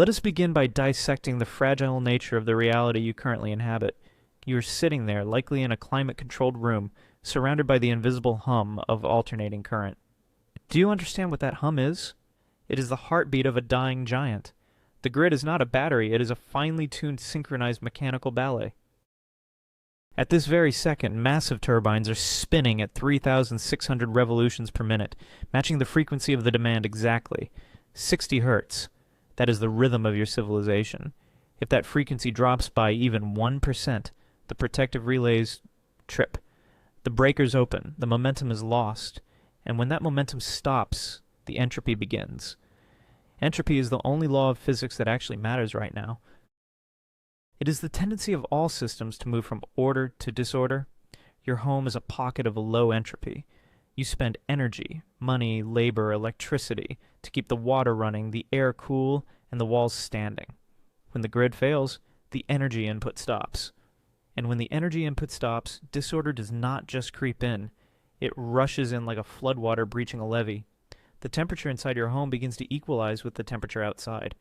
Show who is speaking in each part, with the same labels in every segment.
Speaker 1: Let us begin by dissecting the fragile nature of the reality you currently inhabit. You are sitting there, likely in a climate-controlled room, surrounded by the invisible hum of alternating current. Do you understand what that hum is? It is the heartbeat of a dying giant. The grid is not a battery, it is a finely tuned synchronized mechanical ballet. At this very second, massive turbines are spinning at 3,600 revolutions per minute, matching the frequency of the demand exactly. 60 hertz. That is the rhythm of your civilization. If that frequency drops by even 1%, the protective relays trip. The breakers open, the momentum is lost, and when that momentum stops, the entropy begins. Entropy is the only law of physics that actually matters right now. It is the tendency of all systems to move from order to disorder. Your home is a pocket of low entropy. You spend energy, money, labor, electricity to keep the water running, the air cool, and the walls standing. When the grid fails, the energy input stops. And when the energy input stops, disorder does not just creep in. It rushes in like a floodwater breaching a levee. The temperature inside your home begins to equalize with the temperature outside.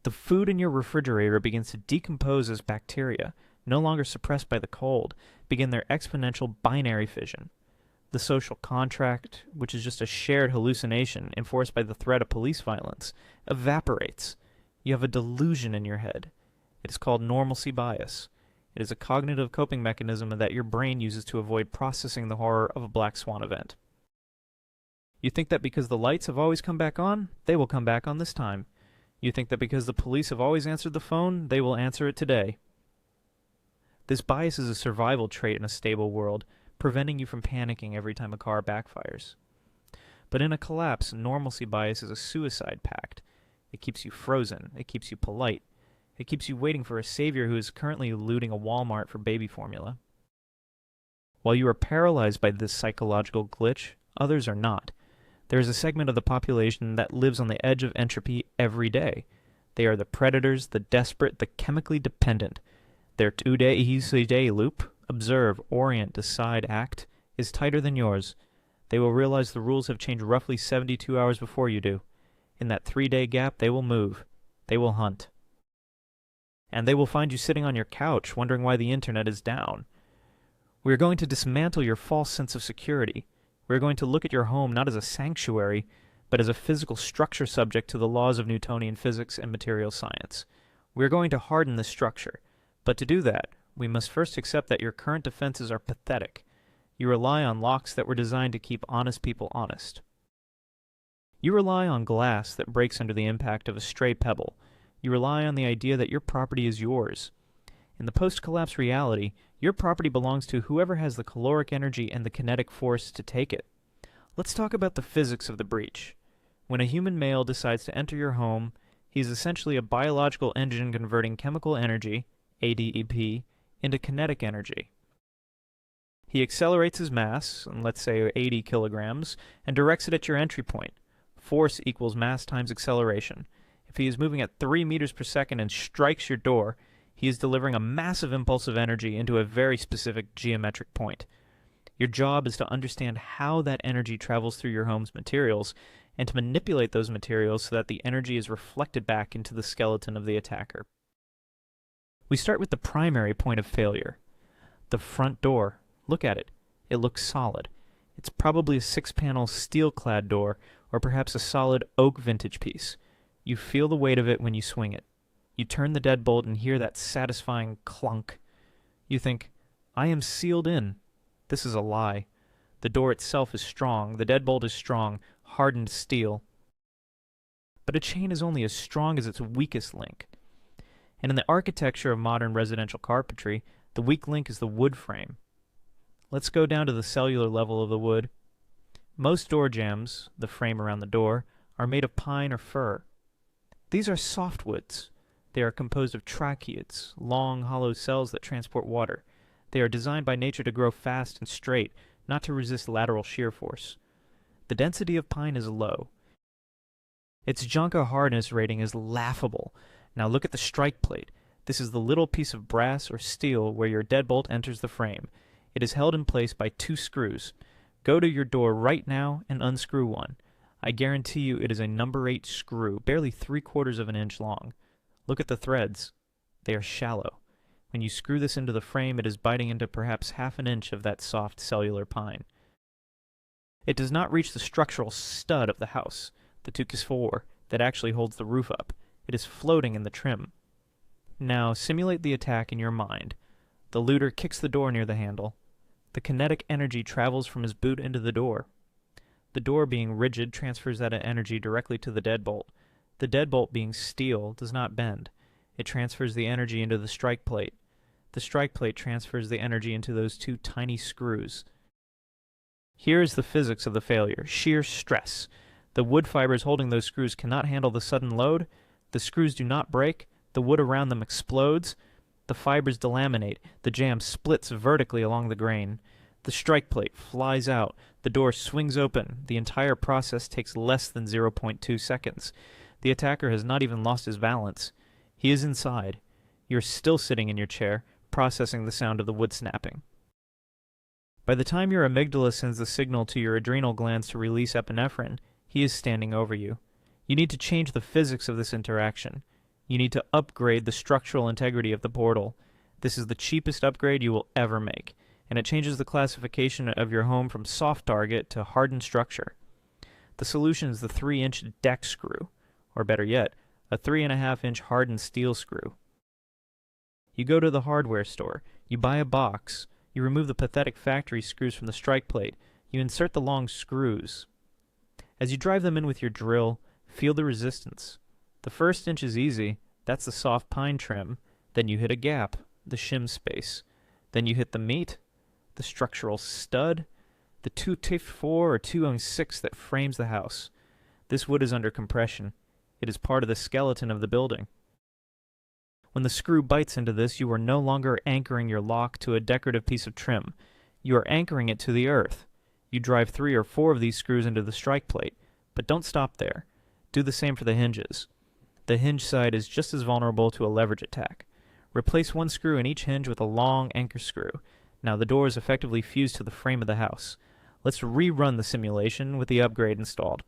Speaker 1: The food in your refrigerator begins to decompose as bacteria, no longer suppressed by the cold, begin their exponential binary fission. The social contract, which is just a shared hallucination enforced by the threat of police violence, evaporates. You have a delusion in your head. It is called normalcy bias. It is a cognitive coping mechanism that your brain uses to avoid processing the horror of a black swan event. You think that because the lights have always come back on, they will come back on this time. You think that because the police have always answered the phone, they will answer it today. This bias is a survival trait in a stable world, preventing you from panicking every time a car backfires. But in a collapse, normalcy bias is a suicide pact. It keeps you frozen. It keeps you polite. It keeps you waiting for a savior who is currently looting a Walmart for baby formula. While you are paralyzed by this psychological glitch, others are not. There is a segment of the population that lives on the edge of entropy every day. They are the predators, the desperate, the chemically dependent. Their 2-day easy day loop, observe, orient, decide, act, is tighter than yours. They will realize the rules have changed roughly 72 hours before you do. In that 3-day gap, they will move. They will hunt. And they will find you sitting on your couch, wondering why the internet is down. We are going to dismantle your false sense of security. We are going to look at your home not as a sanctuary, but as a physical structure subject to the laws of Newtonian physics and material science. We are going to harden this structure. But to do that, we must first accept that your current defenses are pathetic. You rely on locks that were designed to keep honest people honest. You rely on glass that breaks under the impact of a stray pebble. You rely on the idea that your property is yours. In the post-collapse reality, your property belongs to whoever has the caloric energy and the kinetic force to take it. Let's talk about the physics of the breach. When a human male decides to enter your home, he is essentially a biological engine converting chemical energy, ADEP, into kinetic energy. He accelerates his mass, let's say 80 kilograms, and directs it at your entry point. Force equals mass times acceleration. If he is moving at 3 meters per second and strikes your door, he is delivering a massive impulse of energy into a very specific geometric point. Your job is to understand how that energy travels through your home's materials and to manipulate those materials so that the energy is reflected back into the skeleton of the attacker. We start with the primary point of failure. The front door. Look at it. It looks solid. It's probably a 6-panel steel-clad door, or perhaps a solid oak vintage piece. You feel the weight of it when you swing it. You turn the deadbolt and hear that satisfying clunk. You think, I am sealed in. This is a lie. The door itself is strong. The deadbolt is strong, hardened steel. But a chain is only as strong as its weakest link. And in the architecture of modern residential carpentry, the weak link is the wood frame. Let's go down to the cellular level of the wood. Most door jambs, the frame around the door, are made of pine or fir. These are softwoods. They are composed of tracheids, long, hollow cells that transport water. They are designed by nature to grow fast and straight, not to resist lateral shear force. The density of pine is low. Its Jonka hardness rating is laughable. Now look at the strike plate. This is the little piece of brass or steel where your deadbolt enters the frame. It is held in place by 2 screws. Go to your door right now and unscrew one. I guarantee you it is a number 8 screw, barely 3/4 of an inch long. Look at the threads. They are shallow. When you screw this into the frame, it is biting into perhaps half an inch of that soft cellular pine. It does not reach the structural stud of the house, the Tukis 4, that actually holds the roof up. It is floating in the trim. Now, simulate the attack in your mind. The looter kicks the door near the handle. The kinetic energy travels from his boot into the door. The door, being rigid, transfers that energy directly to the deadbolt. The deadbolt, being steel, does not bend. It transfers the energy into the strike plate. The strike plate transfers the energy into those 2 tiny screws. Here is the physics of the failure: sheer stress. The wood fibers holding those screws cannot handle the sudden load. The screws do not break. The wood around them explodes. The fibers delaminate. The jamb splits vertically along the grain. The strike plate flies out. The door swings open. The entire process takes less than 0.2 seconds. The attacker has not even lost his balance. He is inside. You are still sitting in your chair, processing the sound of the wood snapping. By the time your amygdala sends the signal to your adrenal glands to release epinephrine, he is standing over you. You need to change the physics of this interaction. You need to upgrade the structural integrity of the portal. This is the cheapest upgrade you will ever make, and it changes the classification of your home from soft target to hardened structure. The solution is the 3-inch deck screw, or better yet, a 3.5-inch hardened steel screw. You go to the hardware store, you buy a box, you remove the pathetic factory screws from the strike plate, you insert the long screws. As you drive them in with your drill, feel the resistance. The first inch is easy, that's the soft pine trim. Then you hit a gap, the shim space. Then you hit the meat, the structural stud, the 2-4 or 2-6 that frames the house. This wood is under compression. It is part of the skeleton of the building. When the screw bites into this, you are no longer anchoring your lock to a decorative piece of trim. You are anchoring it to the earth. You drive 3 or 4 of these screws into the strike plate, but don't stop there. Do the same for the hinges. The hinge side is just as vulnerable to a leverage attack. Replace 1 screw in each hinge with a long anchor screw. Now the door is effectively fused to the frame of the house. Let's rerun the simulation with the upgrade installed.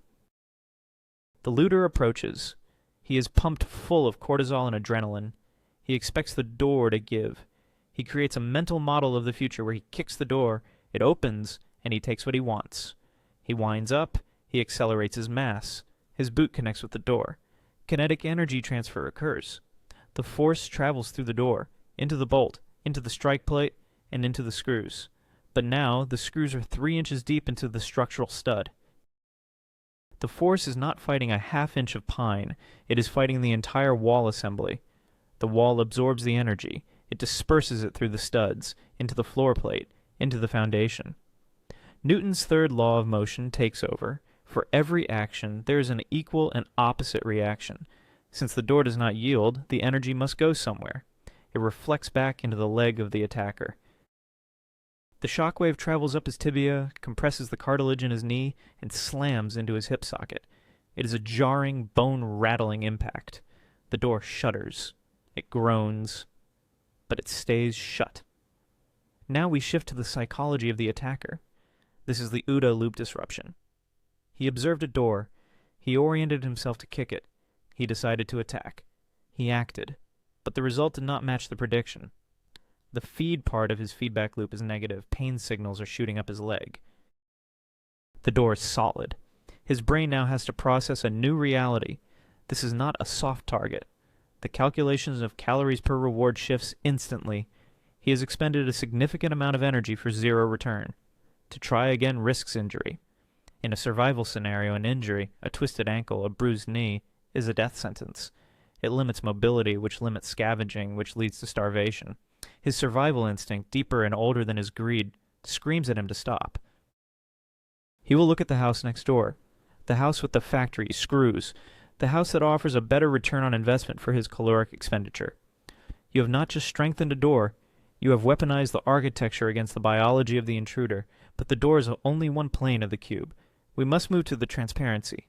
Speaker 1: The looter approaches. He is pumped full of cortisol and adrenaline. He expects the door to give. He creates a mental model of the future where he kicks the door, it opens, and he takes what he wants. He winds up, he accelerates his mass. His boot connects with the door. Kinetic energy transfer occurs. The force travels through the door, into the bolt, into the strike plate, and into the screws. But now, the screws are 3 inches deep into the structural stud. The force is not fighting a half-inch of pine, it is fighting the entire wall assembly. The wall absorbs the energy. It disperses it through the studs, into the floor plate, into the foundation. Newton's third law of motion takes over. For every action, there is an equal and opposite reaction. Since the door does not yield, the energy must go somewhere. It reflects back into the leg of the attacker. The shockwave travels up his tibia, compresses the cartilage in his knee, and slams into his hip socket. It is a jarring, bone-rattling impact. The door shudders. It groans, but it stays shut. Now we shift to the psychology of the attacker. This is the OODA loop disruption. He observed a door. He oriented himself to kick it. He decided to attack. He acted, but the result did not match the prediction. The feed part of his feedback loop is negative. Pain signals are shooting up his leg. The door is solid. His brain now has to process a new reality. This is not a soft target. The calculations of calories per reward shifts instantly. He has expended a significant amount of energy for 0 return. To try again risks injury. In a survival scenario, an injury, a twisted ankle, a bruised knee, is a death sentence. It limits mobility, which limits scavenging, which leads to starvation. His survival instinct, deeper and older than his greed, screams at him to stop. He will look at the house next door. The house with the factory, screws. The house that offers a better return on investment for his caloric expenditure. You have not just strengthened a door, you have weaponized the architecture against the biology of the intruder, but the door is only one plane of the cube. We must move to the transparency.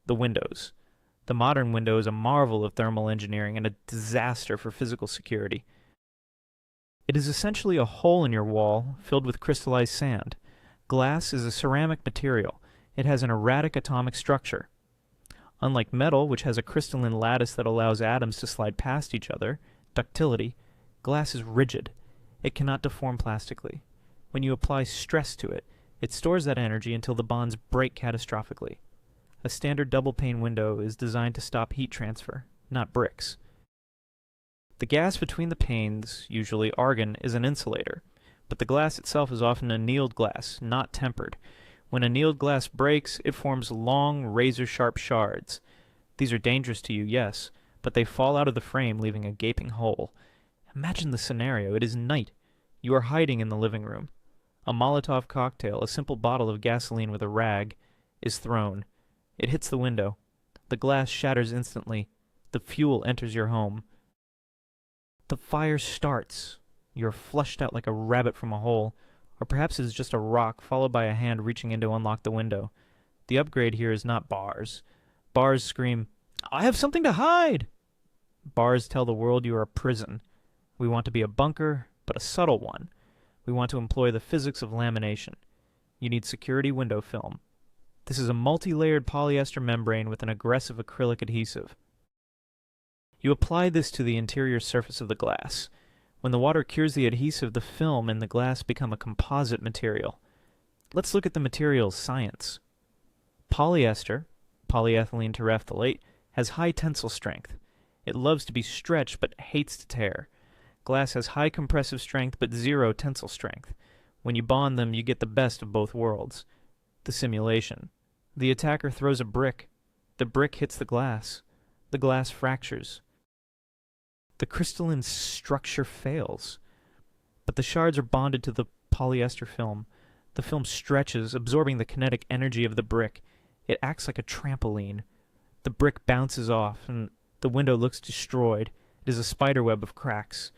Speaker 1: The windows. The modern window is a marvel of thermal engineering and a disaster for physical security. It is essentially a hole in your wall filled with crystallized sand. Glass is a ceramic material. It has an erratic atomic structure. Unlike metal, which has a crystalline lattice that allows atoms to slide past each other, ductility, glass is rigid. It cannot deform plastically. When you apply stress to it, it stores that energy until the bonds break catastrophically. A standard double-pane window is designed to stop heat transfer, not bricks. The gas between the panes, usually argon, is an insulator, but the glass itself is often annealed glass, not tempered. When annealed glass breaks, it forms long, razor-sharp shards. These are dangerous to you, yes, but they fall out of the frame, leaving a gaping hole. Imagine the scenario. It is night. You are hiding in the living room. A Molotov cocktail, a simple bottle of gasoline with a rag, is thrown. It hits the window. The glass shatters instantly. The fuel enters your home. The fire starts. You are flushed out like a rabbit from a hole, or perhaps it is just a rock followed by a hand reaching in to unlock the window. The upgrade here is not bars. Bars scream, "I have something to hide!" Bars tell the world you are a prison. We want to be a bunker, but a subtle one. We want to employ the physics of lamination. You need security window film. This is a multi-layered polyester membrane with an aggressive acrylic adhesive. You apply this to the interior surface of the glass. When the water cures the adhesive, the film and the glass become a composite material. Let's look at the material's science. Polyester, polyethylene terephthalate, has high tensile strength. It loves to be stretched but hates to tear. Glass has high compressive strength but zero tensile strength. When you bond them, you get the best of both worlds. The simulation. The attacker throws a brick. The brick hits the glass. The glass fractures. The crystalline structure fails. But the shards are bonded to the polyester film. The film stretches, absorbing the kinetic energy of the brick. It acts like a trampoline. The brick bounces off, and the window looks destroyed. It is a spiderweb of cracks.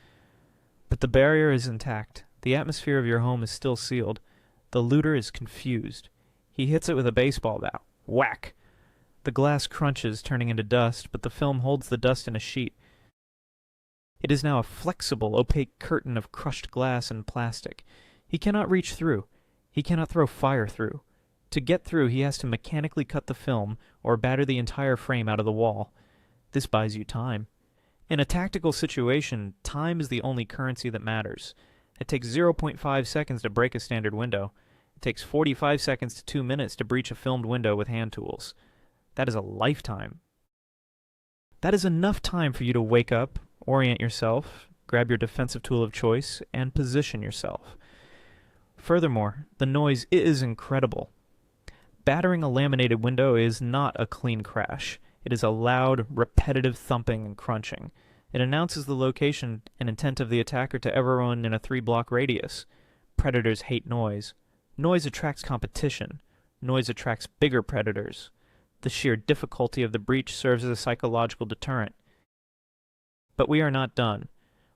Speaker 1: But the barrier is intact. The atmosphere of your home is still sealed. The looter is confused. He hits it with a baseball bat. Whack! The glass crunches, turning into dust, but the film holds the dust in a sheet. It is now a flexible, opaque curtain of crushed glass and plastic. He cannot reach through. He cannot throw fire through. To get through, he has to mechanically cut the film or batter the entire frame out of the wall. This buys you time. In a tactical situation, time is the only currency that matters. It takes 0.5 seconds to break a standard window. It takes 45 seconds to 2 minutes to breach a filmed window with hand tools. That is a lifetime. That is enough time for you to wake up, orient yourself, grab your defensive tool of choice, and position yourself. Furthermore, the noise is incredible. Battering a laminated window is not a clean crash. It is a loud, repetitive thumping and crunching. It announces the location and intent of the attacker to everyone in a 3-block radius. Predators hate noise. Noise attracts competition. Noise attracts bigger predators. The sheer difficulty of the breach serves as a psychological deterrent. But we are not done.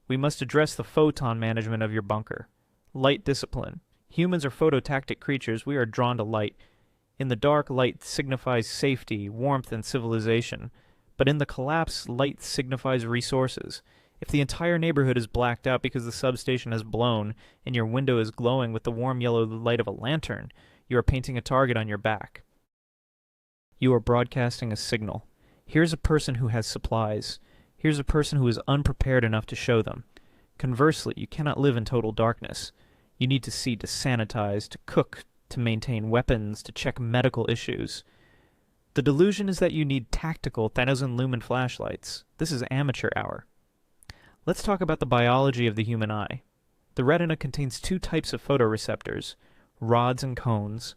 Speaker 1: We must address the photon management of your bunker. Light discipline. Humans are phototactic creatures. We are drawn to light. In the dark, light signifies safety, warmth, and civilization. But in the collapse, light signifies resources. If the entire neighborhood is blacked out because the substation has blown, and your window is glowing with the warm yellow light of a lantern, you are painting a target on your back. You are broadcasting a signal. Here's a person who has supplies. Here's a person who is unprepared enough to show them. Conversely, you cannot live in total darkness. You need to see to sanitize, to cook, to maintain weapons, to check medical issues. The delusion is that you need tactical 1,000-lumen flashlights. This is amateur hour. Let's talk about the biology of the human eye. The retina contains 2 types of photoreceptors, rods and cones.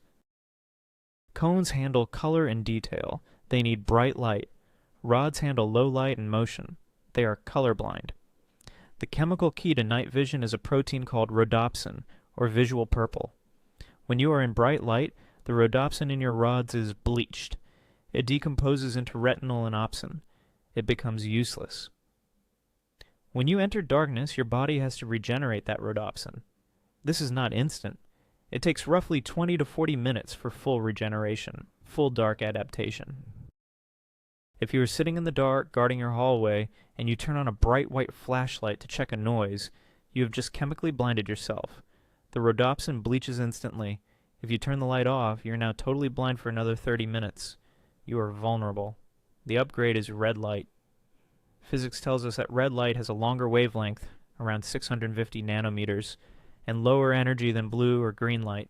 Speaker 1: Cones handle color and detail. They need bright light. Rods handle low light and motion. They are colorblind. The chemical key to night vision is a protein called rhodopsin, or visual purple. When you are in bright light, the rhodopsin in your rods is bleached. It decomposes into retinal and opsin. It becomes useless. When you enter darkness, your body has to regenerate that rhodopsin. This is not instant. It takes roughly 20 to 40 minutes for full regeneration, full dark adaptation. If you are sitting in the dark, guarding your hallway, and you turn on a bright white flashlight to check a noise, you have just chemically blinded yourself. The rhodopsin bleaches instantly. If you turn the light off, you're now totally blind for another 30 minutes. You are vulnerable. The upgrade is red light. Physics tells us that red light has a longer wavelength, around 650 nanometers, and lower energy than blue or green light.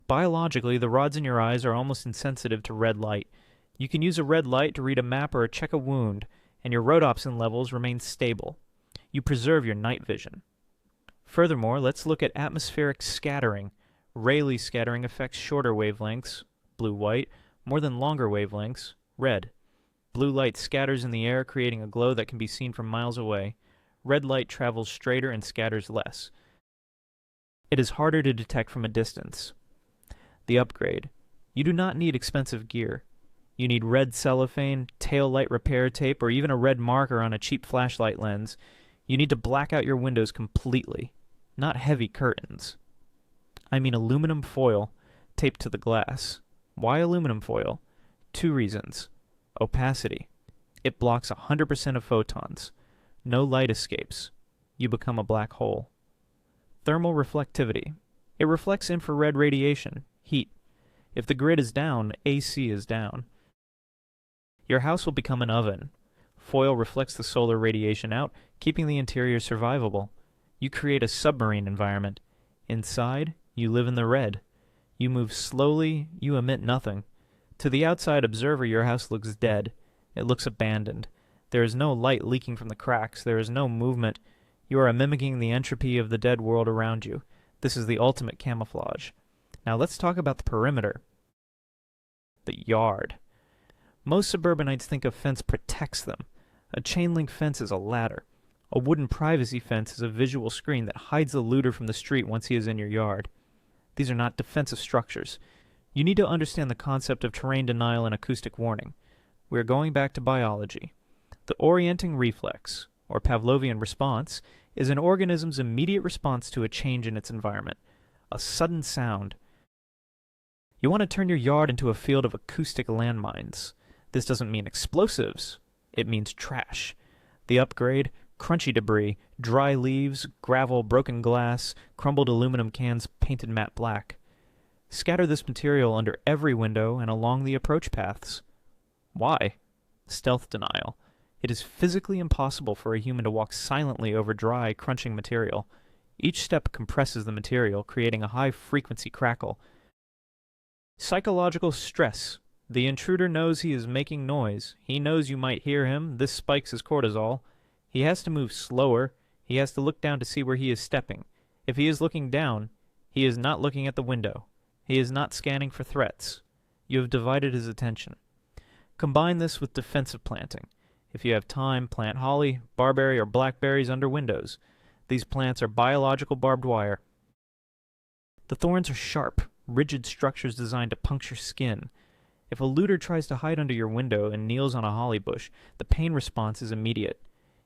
Speaker 1: Biologically, the rods in your eyes are almost insensitive to red light. You can use a red light to read a map or check a wound, and your rhodopsin levels remain stable. You preserve your night vision. Furthermore, let's look at atmospheric scattering. Rayleigh scattering affects shorter wavelengths, blue-white, more than longer wavelengths, red. Blue light scatters in the air, creating a glow that can be seen from miles away. Red light travels straighter and scatters less. It is harder to detect from a distance. The upgrade. You do not need expensive gear. You need red cellophane, tail light repair tape, or even a red marker on a cheap flashlight lens. You need to black out your windows completely, not heavy curtains. I mean aluminum foil taped to the glass. Why aluminum foil? 2 reasons. Opacity. It blocks 100% of photons. No light escapes. You become a black hole. Thermal reflectivity. It reflects infrared radiation, heat. If the grid is down, AC is down. Your house will become an oven. Foil reflects the solar radiation out, keeping the interior survivable. You create a submarine environment. Inside, you live in the red. You move slowly, you emit nothing. To the outside observer, your house looks dead. It looks abandoned. There is no light leaking from the cracks. There is no movement. You are mimicking the entropy of the dead world around you. This is the ultimate camouflage. Now let's talk about the perimeter. The yard. Most suburbanites think a fence protects them. A chain-link fence is a ladder. A wooden privacy fence is a visual screen that hides the looter from the street once he is in your yard. These are not defensive structures. You need to understand the concept of terrain denial and acoustic warning. We are going back to biology. The orienting reflex, or Pavlovian response, is an organism's immediate response to a change in its environment. A sudden sound. You want to turn your yard into a field of acoustic landmines. This doesn't mean explosives. It means trash. The upgrade, crunchy debris, dry leaves, gravel, broken glass, crumbled aluminum cans painted matte black. Scatter this material under every window and along the approach paths. Why? Stealth denial. It is physically impossible for a human to walk silently over dry, crunching material. Each step compresses the material, creating a high-frequency crackle. Psychological stress. The intruder knows he is making noise. He knows you might hear him. This spikes his cortisol. He has to move slower. He has to look down to see where he is stepping. If he is looking down, he is not looking at the window. He is not scanning for threats. You have divided his attention. Combine this with defensive planting. If you have time, plant holly, barberry, or blackberries under windows. These plants are biological barbed wire. The thorns are sharp, rigid structures designed to puncture skin. If a looter tries to hide under your window and kneels on a holly bush, the pain response is immediate.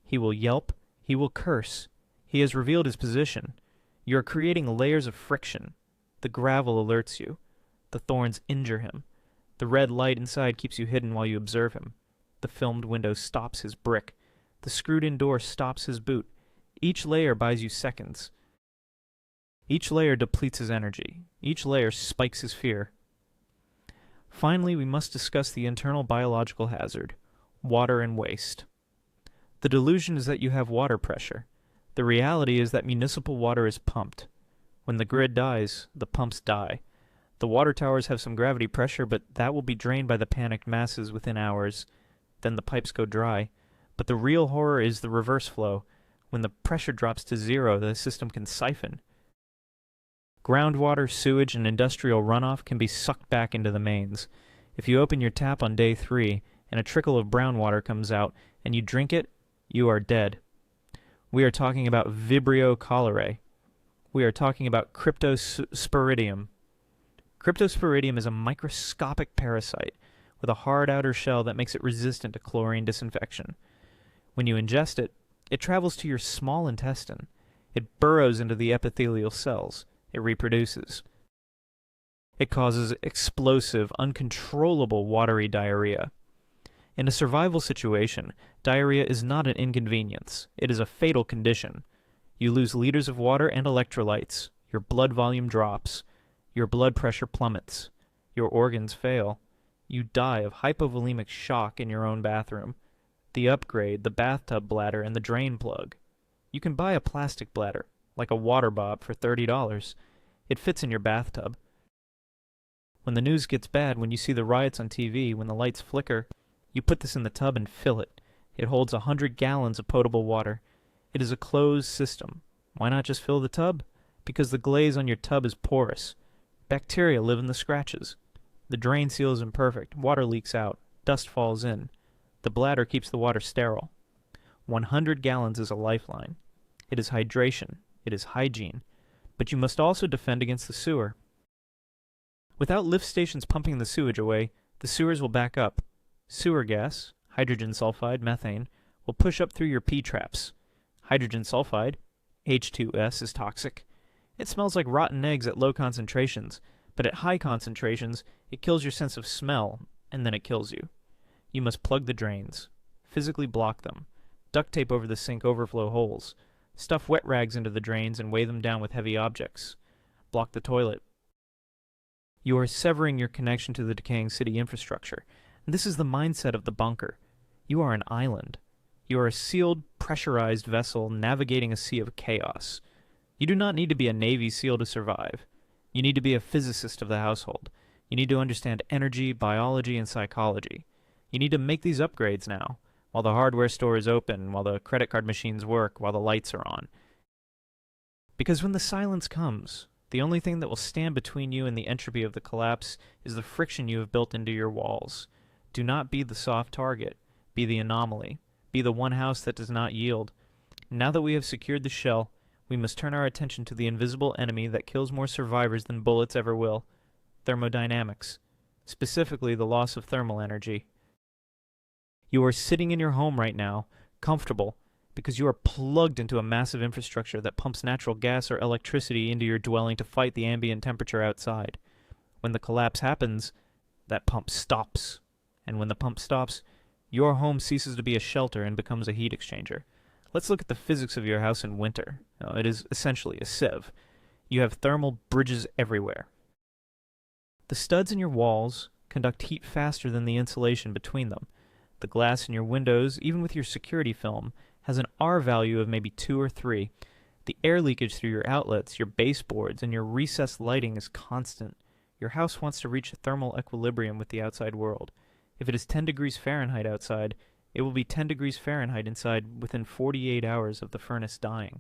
Speaker 1: He will yelp. He will curse. He has revealed his position. You are creating layers of friction. The gravel alerts you. The thorns injure him. The red light inside keeps you hidden while you observe him. The filmed window stops his brick. The screwed-in door stops his boot. Each layer buys you seconds. Each layer depletes his energy. Each layer spikes his fear. Finally, we must discuss the internal biological hazard, water and waste. The delusion is that you have water pressure. The reality is that municipal water is pumped. When the grid dies, the pumps die. The water towers have some gravity pressure, but that will be drained by the panicked masses within hours. Then the pipes go dry. But the real horror is the reverse flow. When the pressure drops to zero, the system can siphon. Groundwater, sewage, and industrial runoff can be sucked back into the mains. If you open your tap on day 3 and a trickle of brown water comes out and you drink it, you are dead. We are talking about Vibrio cholerae. We are talking about Cryptosporidium. Cryptosporidium is a microscopic parasite with a hard outer shell that makes it resistant to chlorine disinfection. When you ingest it, it travels to your small intestine. It burrows into the epithelial cells. It reproduces. It causes explosive, uncontrollable watery diarrhea. In a survival situation, diarrhea is not an inconvenience. It is a fatal condition. You lose liters of water and electrolytes. Your blood volume drops. Your blood pressure plummets. Your organs fail. You die of hypovolemic shock in your own bathroom. The upgrade, the bathtub bladder, and the drain plug. You can buy a plastic bladder, like a water bob, for $30. It fits in your bathtub. When the news gets bad, when you see the riots on TV, when the lights flicker, you put this in the tub and fill it. It holds 100 gallons of potable water. It is a closed system. Why not just fill the tub? Because the glaze on your tub is porous. Bacteria live in the scratches. The drain seal is imperfect. Water leaks out. Dust falls in. The bladder keeps the water sterile. 100 gallons is a lifeline. It is hydration. It is hygiene. But you must also defend against the sewer. Without lift stations pumping the sewage away, the sewers will back up. Sewer gas, hydrogen sulfide, methane, will push up through your P-traps. Hydrogen sulfide, H2S, is toxic. It smells like rotten eggs at low concentrations, but at high concentrations, it kills your sense of smell, and then it kills you. You must plug the drains, physically block them, duct tape over the sink overflow holes, stuff wet rags into the drains and weigh them down with heavy objects, block the toilet. You are severing your connection to the decaying city infrastructure, and this is the mindset of the bunker. You are an island. You are a sealed, pressurized vessel navigating a sea of chaos. You do not need to be a Navy SEAL to survive. You need to be a physicist of the household. You need to understand energy, biology, and psychology. You need to make these upgrades now, while the hardware store is open, while the credit card machines work, while the lights are on. Because when the silence comes, the only thing that will stand between you and the entropy of the collapse is the friction you have built into your walls. Do not be the soft target. Be the anomaly. Be the one house that does not yield. Now that we have secured the shell, we must turn our attention to the invisible enemy that kills more survivors than bullets ever will. Thermodynamics. Specifically, the loss of thermal energy. You are sitting in your home right now, comfortable, because you are plugged into a massive infrastructure that pumps natural gas or electricity into your dwelling to fight the ambient temperature outside. When the collapse happens, that pump stops. And when the pump stops, your home ceases to be a shelter and becomes a heat exchanger. Let's look at the physics of your house in winter. It is essentially a sieve. You have thermal bridges everywhere. The studs in your walls conduct heat faster than the insulation between them. The glass in your windows, even with your security film, has an R value of maybe 2 or 3. The air leakage through your outlets, your baseboards, and your recessed lighting is constant. Your house wants to reach a thermal equilibrium with the outside world. If it is 10 degrees Fahrenheit outside, it will be 10 degrees Fahrenheit inside within 48 hours of the furnace dying.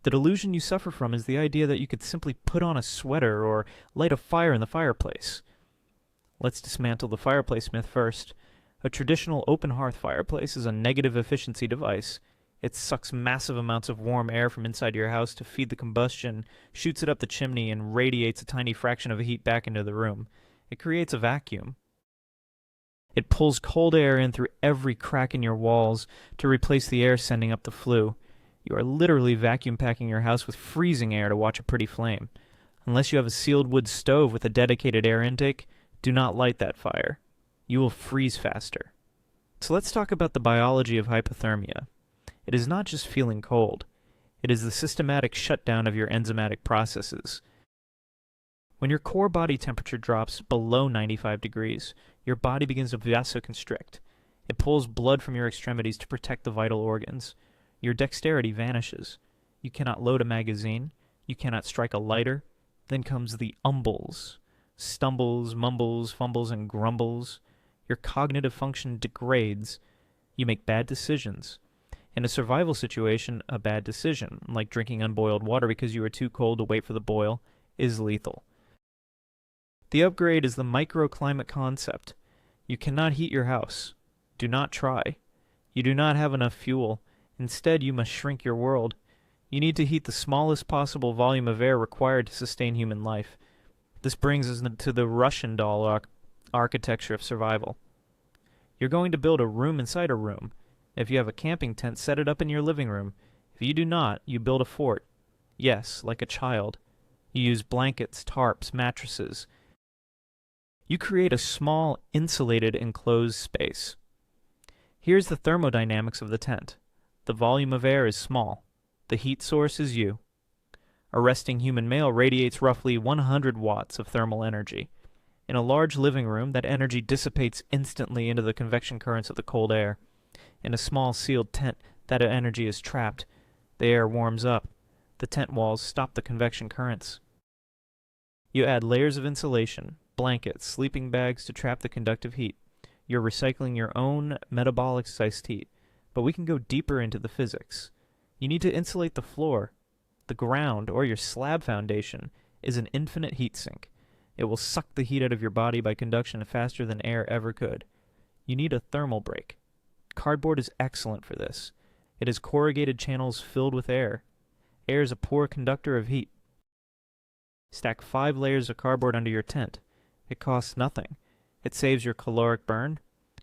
Speaker 1: The delusion you suffer from is the idea that you could simply put on a sweater or light a fire in the fireplace. Let's dismantle the fireplace myth first. A traditional open hearth fireplace is a negative efficiency device. It sucks massive amounts of warm air from inside your house to feed the combustion, shoots it up the chimney, and radiates a tiny fraction of the heat back into the room. It creates a vacuum. It pulls cold air in through every crack in your walls to replace the air sending up the flue. You are literally vacuum packing your house with freezing air to watch a pretty flame. Unless you have a sealed wood stove with a dedicated air intake, do not light that fire. You will freeze faster. So let's talk about the biology of hypothermia. It is not just feeling cold. It is the systematic shutdown of your enzymatic processes. When your core body temperature drops below 95 degrees, your body begins to vasoconstrict. It pulls blood from your extremities to protect the vital organs. Your dexterity vanishes. You cannot load a magazine. You cannot strike a lighter. Then comes the umbles. Stumbles, mumbles, fumbles, and grumbles. Your cognitive function degrades. You make bad decisions. In a survival situation, a bad decision, like drinking unboiled water because you are too cold to wait for the boil, is lethal. The upgrade is the microclimate concept. You cannot heat your house. Do not try. You do not have enough fuel. Instead, you must shrink your world. You need to heat the smallest possible volume of air required to sustain human life. This brings us to the Russian doll architecture of survival. You're going to build a room inside a room. If you have a camping tent, set it up in your living room. If you do not, you build a fort. Yes, like a child. You use blankets, tarps, mattresses. You create a small, insulated, enclosed space. Here's the thermodynamics of the tent. The volume of air is small. The heat source is you. A resting human male radiates roughly 100 watts of thermal energy. In a large living room, that energy dissipates instantly into the convection currents of the cold air. In a small sealed tent, that energy is trapped. The air warms up. The tent walls stop the convection currents. You add layers of insulation, blankets, sleeping bags to trap the conductive heat. You're recycling your own metabolic-sized heat. But we can go deeper into the physics. You need to insulate the floor. The ground, or your slab foundation, is an infinite heat sink. It will suck the heat out of your body by conduction faster than air ever could. You need a thermal break. Cardboard is excellent for this. It has corrugated channels filled with air. Air is a poor conductor of heat. Stack 5 layers of cardboard under your tent. It costs nothing. It saves your caloric burn.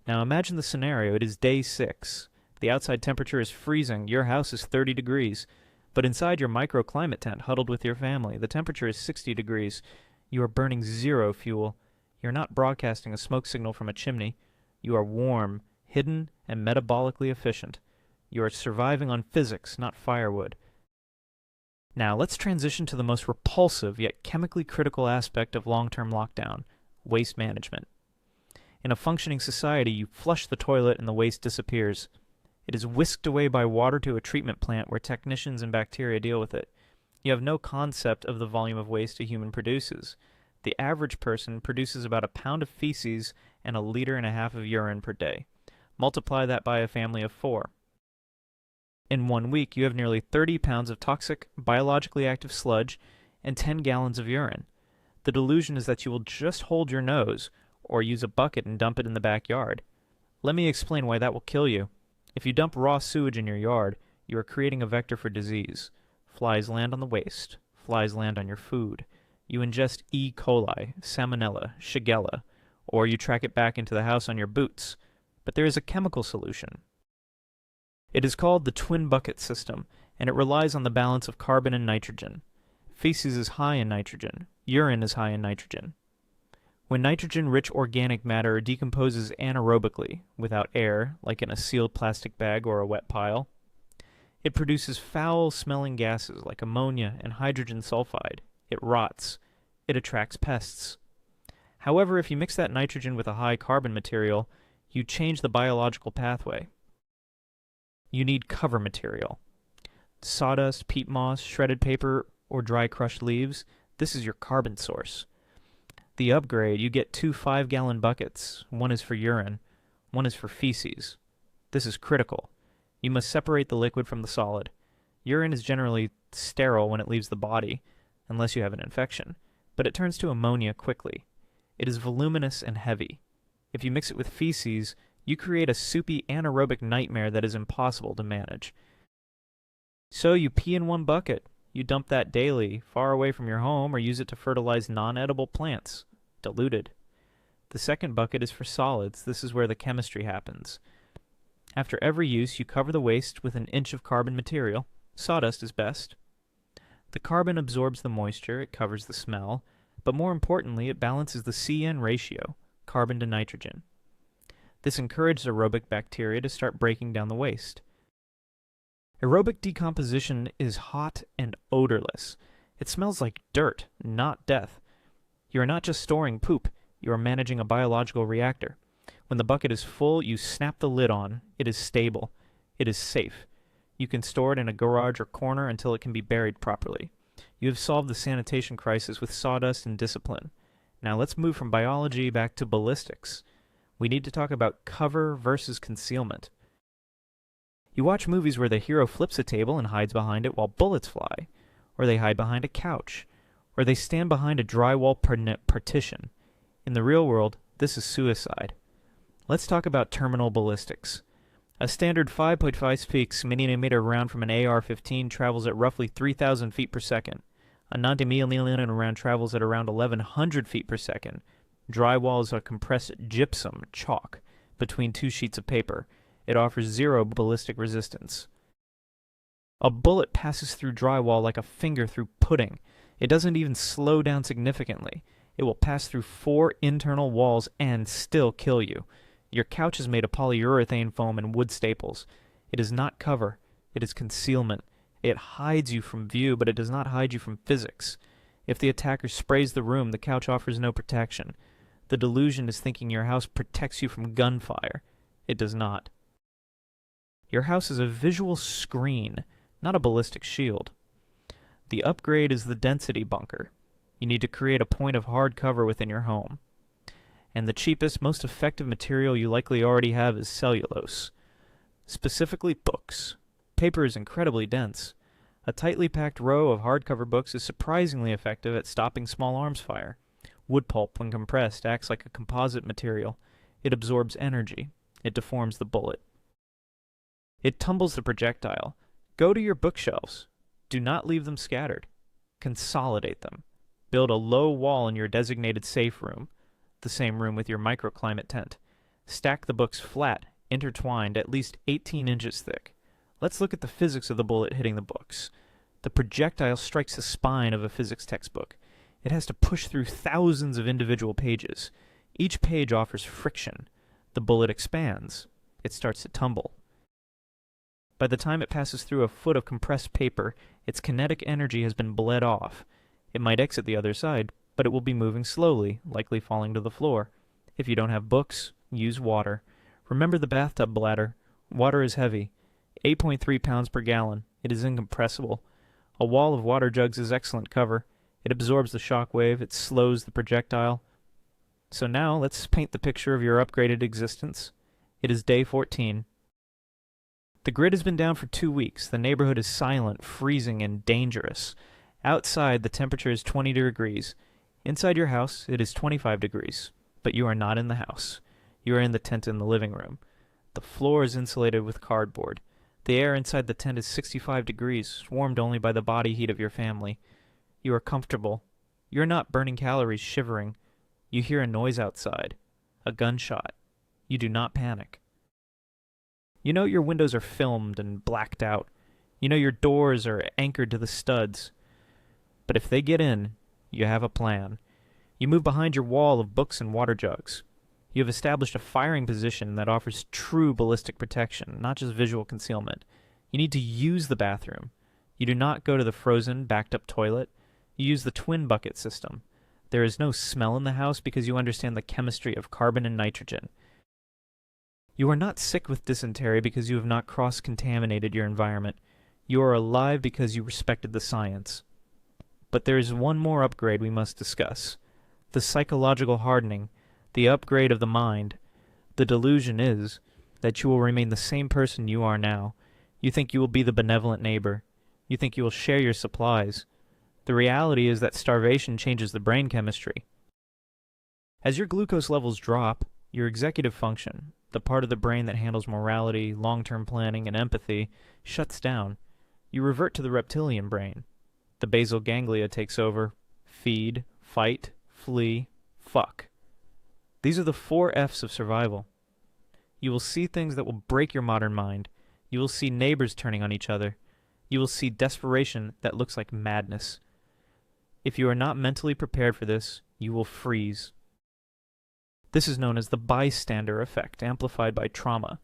Speaker 1: Now imagine the scenario. It is day 6. The outside temperature is freezing. Your house is 30 degrees. But inside your microclimate tent, huddled with your family, the temperature is 60 degrees. You are burning 0 fuel. You're not broadcasting a smoke signal from a chimney. You are warm, hidden, and metabolically efficient. You are surviving on physics, not firewood. Now, let's transition to the most repulsive yet chemically critical aspect of long-term lockdown: waste management. In a functioning society, you flush the toilet and the waste disappears. It is whisked away by water to a treatment plant where technicians and bacteria deal with it. You have no concept of the volume of waste a human produces. The average person produces about a pound of feces and 1.5 liters of urine per day. Multiply that by a family of 4. In 1 week, you have nearly 30 pounds of toxic, biologically active sludge and 10 gallons of urine. The delusion is that you will just hold your nose or use a bucket and dump it in the backyard. Let me explain why that will kill you. If you dump raw sewage in your yard, you are creating a vector for disease. Flies land on the waste. Flies land on your food. You ingest E. coli, Salmonella, Shigella, or you track it back into the house on your boots. But there is a chemical solution. It is called the twin bucket system, and it relies on the balance of carbon and nitrogen. Feces is high in nitrogen. Urine is high in nitrogen. When nitrogen-rich organic matter decomposes anaerobically, without air, like in a sealed plastic bag or a wet pile, it produces foul-smelling gases like ammonia and hydrogen sulfide. It rots. It attracts pests. However, if you mix that nitrogen with a high carbon material, you change the biological pathway. You need cover material. Sawdust, peat moss, shredded paper, or dry crushed leaves. This is your carbon source. The upgrade, you get 2 5-gallon buckets. One is for urine. One is for feces. This is critical. You must separate the liquid from the solid. Urine is generally sterile when it leaves the body, unless you have an infection, but it turns to ammonia quickly. It is voluminous and heavy. If you mix it with feces, you create a soupy anaerobic nightmare that is impossible to manage. So you pee in one bucket. You dump that daily, far away from your home, or use it to fertilize non-edible plants. Diluted. The second bucket is for solids. This is where the chemistry happens. After every use, you cover the waste with an inch of carbon material. Sawdust is best. The carbon absorbs the moisture, it covers the smell, but more importantly, it balances the CN ratio, carbon to nitrogen. This encourages aerobic bacteria to start breaking down the waste. Aerobic decomposition is hot and odorless. It smells like dirt, not death. You are not just storing poop, you are managing a biological reactor. When the bucket is full, you snap the lid on. It is stable. It is safe. You can store it in a garage or corner until it can be buried properly. You have solved the sanitation crisis with sawdust and discipline. Now let's move from biology back to ballistics. We need to talk about cover versus concealment. You watch movies where the hero flips a table and hides behind it while bullets fly, or they hide behind a couch, or they stand behind a drywall partition. In the real world, this is suicide. Let's talk about terminal ballistics. A standard 5.56 mm round from an AR-15 travels at roughly 3,000 feet per second. A 90mm round travels at around 1,100 feet per second. Drywall is a compressed gypsum chalk between 2 sheets of paper. It offers 0 ballistic resistance. A bullet passes through drywall like a finger through pudding. It doesn't even slow down significantly. It will pass through 4 internal walls and still kill you. Your couch is made of polyurethane foam and wood staples. It is not cover. It is concealment. It hides you from view, but it does not hide you from physics. If the attacker sprays the room, the couch offers no protection. The delusion is thinking your house protects you from gunfire. It does not. Your house is a visual screen, not a ballistic shield. The upgrade is the density bunker. You need to create a point of hard cover within your home. And the cheapest, most effective material you likely already have is cellulose. Specifically books. Paper is incredibly dense. A tightly packed row of hardcover books is surprisingly effective at stopping small arms fire. Wood pulp, when compressed, acts like a composite material. It absorbs energy. It deforms the bullet. It tumbles the projectile. Go to your bookshelves. Do not leave them scattered. Consolidate them. Build a low wall in your designated safe room, the same room with your microclimate tent. Stack the books flat, intertwined, at least 18 inches thick. Let's look at the physics of the bullet hitting the books. The projectile strikes the spine of a physics textbook. It has to push through thousands of individual pages. Each page offers friction. The bullet expands. It starts to tumble. By the time it passes through a foot of compressed paper, its kinetic energy has been bled off. It might exit the other side, but it will be moving slowly, likely falling to the floor. If you don't have books, use water. Remember the bathtub bladder. Water is heavy. 8.3 pounds per gallon. It is incompressible. A wall of water jugs is excellent cover. It absorbs the shock wave. It slows the projectile. So now, let's paint the picture of your upgraded existence. It is day 14. The grid has been down for 2 weeks. The neighborhood is silent, freezing, and dangerous. Outside, the temperature is 20 degrees. Inside your house, it is 25 degrees. But you are not in the house. You are in the tent in the living room. The floor is insulated with cardboard. The air inside the tent is 65 degrees, warmed only by the body heat of your family. You are comfortable. You are not burning calories, shivering. You hear a noise outside. A gunshot. You do not panic. You know your windows are filmed and blacked out. You know your doors are anchored to the studs. But if they get in, you have a plan. You move behind your wall of books and water jugs. You have established a firing position that offers true ballistic protection, not just visual concealment. You need to use the bathroom. You do not go to the frozen, backed-up toilet. You use the twin bucket system. There is no smell in the house because you understand the chemistry of carbon and nitrogen. You are not sick with dysentery because you have not cross-contaminated your environment. You are alive because you respected the science. But there is one more upgrade we must discuss. The psychological hardening, the upgrade of the mind. The delusion is that you will remain the same person you are now. You think you will be the benevolent neighbor. You think you will share your supplies. The reality is that starvation changes the brain chemistry. As your glucose levels drop, your executive function, the part of the brain that handles morality, long-term planning, and empathy, shuts down. You revert to the reptilian brain. The basal ganglia takes over. Feed, fight, flee, fuck. These are the 4 F's of survival. You will see things that will break your modern mind. You will see neighbors turning on each other. You will see desperation that looks like madness. If you are not mentally prepared for this, you will freeze. This is known as the bystander effect, amplified by trauma.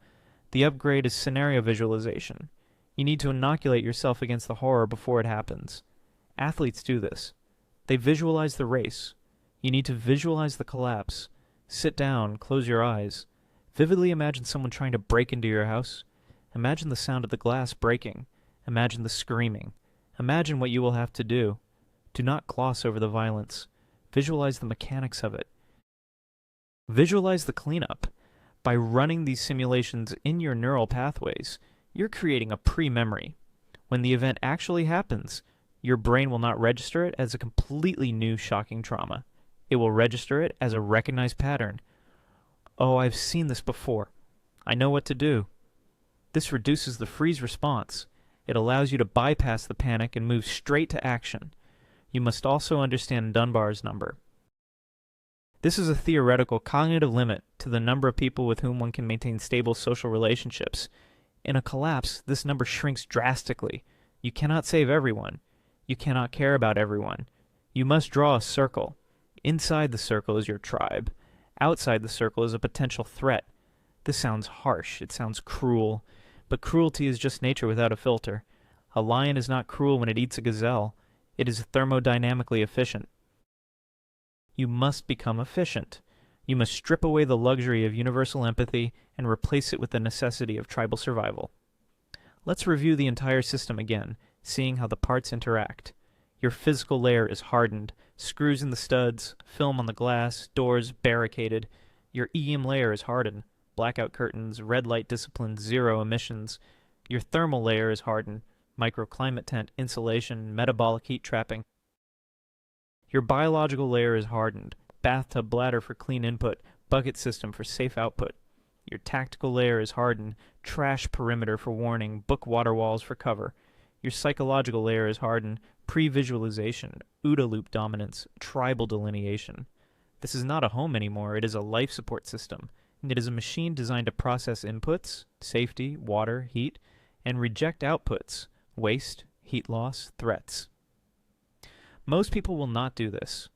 Speaker 1: The upgrade is scenario visualization. You need to inoculate yourself against the horror before it happens. Athletes do this. They visualize the race. You need to visualize the collapse. Sit down, close your eyes. Vividly imagine someone trying to break into your house. Imagine the sound of the glass breaking. Imagine the screaming. Imagine what you will have to do. Do not gloss over the violence. Visualize the mechanics of it. Visualize the cleanup. By running these simulations in your neural pathways, you're creating a pre-memory. When the event actually happens, your brain will not register it as a completely new shocking trauma. It will register it as a recognized pattern. Oh, I've seen this before. I know what to do. This reduces the freeze response. It allows you to bypass the panic and move straight to action. You must also understand Dunbar's number. This is a theoretical cognitive limit to the number of people with whom one can maintain stable social relationships. In a collapse, this number shrinks drastically. You cannot save everyone. You cannot care about everyone. You must draw a circle. Inside the circle is your tribe. Outside the circle is a potential threat. This sounds harsh. It sounds cruel. But cruelty is just nature without a filter. A lion is not cruel when it eats a gazelle. It is thermodynamically efficient. You must become efficient. You must strip away the luxury of universal empathy and replace it with the necessity of tribal survival. Let's review the entire system again, seeing how the parts interact. Your physical layer is hardened. Screws in the studs, film on the glass, doors barricaded. Your EM layer is hardened. Blackout curtains, red light discipline, zero emissions. Your thermal layer is hardened. Microclimate tent, insulation, metabolic heat trapping. Your biological layer is hardened. Bathtub bladder for clean input, bucket system for safe output. Your tactical layer is hardened. Trash perimeter for warning, book water walls for cover. Your psychological layer is hardened. Pre-visualization, OODA loop dominance, tribal delineation. This is not a home anymore, it is a life support system. And it is a machine designed to process inputs, safety, water, heat, and reject outputs, waste, heat loss, threats. Most people will not do this.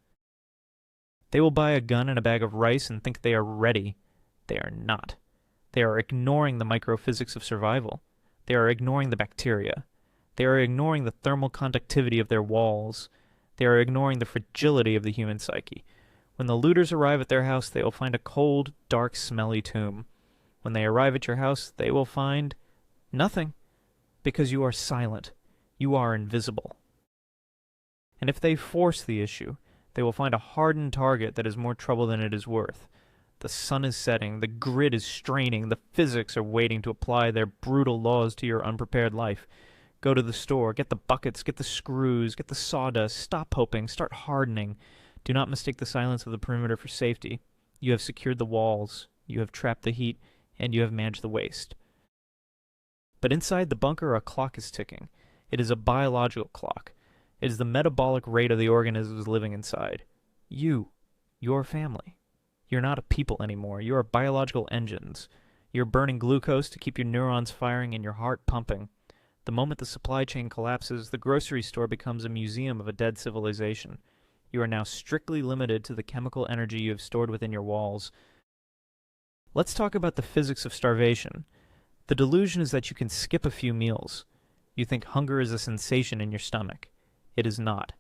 Speaker 1: They will buy a gun and a bag of rice and think they are ready. They are not. They are ignoring the microphysics of survival. They are ignoring the bacteria. They are ignoring the thermal conductivity of their walls. They are ignoring the fragility of the human psyche. When the looters arrive at their house, they will find a cold, dark, smelly tomb. When they arrive at your house, they will find nothing, because you are silent. You are invisible. And if they force the issue, they will find a hardened target that is more trouble than it is worth. The sun is setting, the grid is straining, the physics are waiting to apply their brutal laws to your unprepared life. Go to the store, get the buckets, get the screws, get the sawdust, stop hoping, start hardening. Do not mistake the silence of the perimeter for safety. You have secured the walls, you have trapped the heat, and you have managed the waste. But inside the bunker, a clock is ticking. It is a biological clock. It is the metabolic rate of the organisms living inside. You, your family. You're not a people anymore. You are biological engines. You're burning glucose to keep your neurons firing and your heart pumping. The moment the supply chain collapses, the grocery store becomes a museum of a dead civilization. You are now strictly limited to the chemical energy you have stored within your walls. Let's talk about the physics of starvation. The delusion is that you can skip a few meals. You think hunger is a sensation in your stomach. It is not.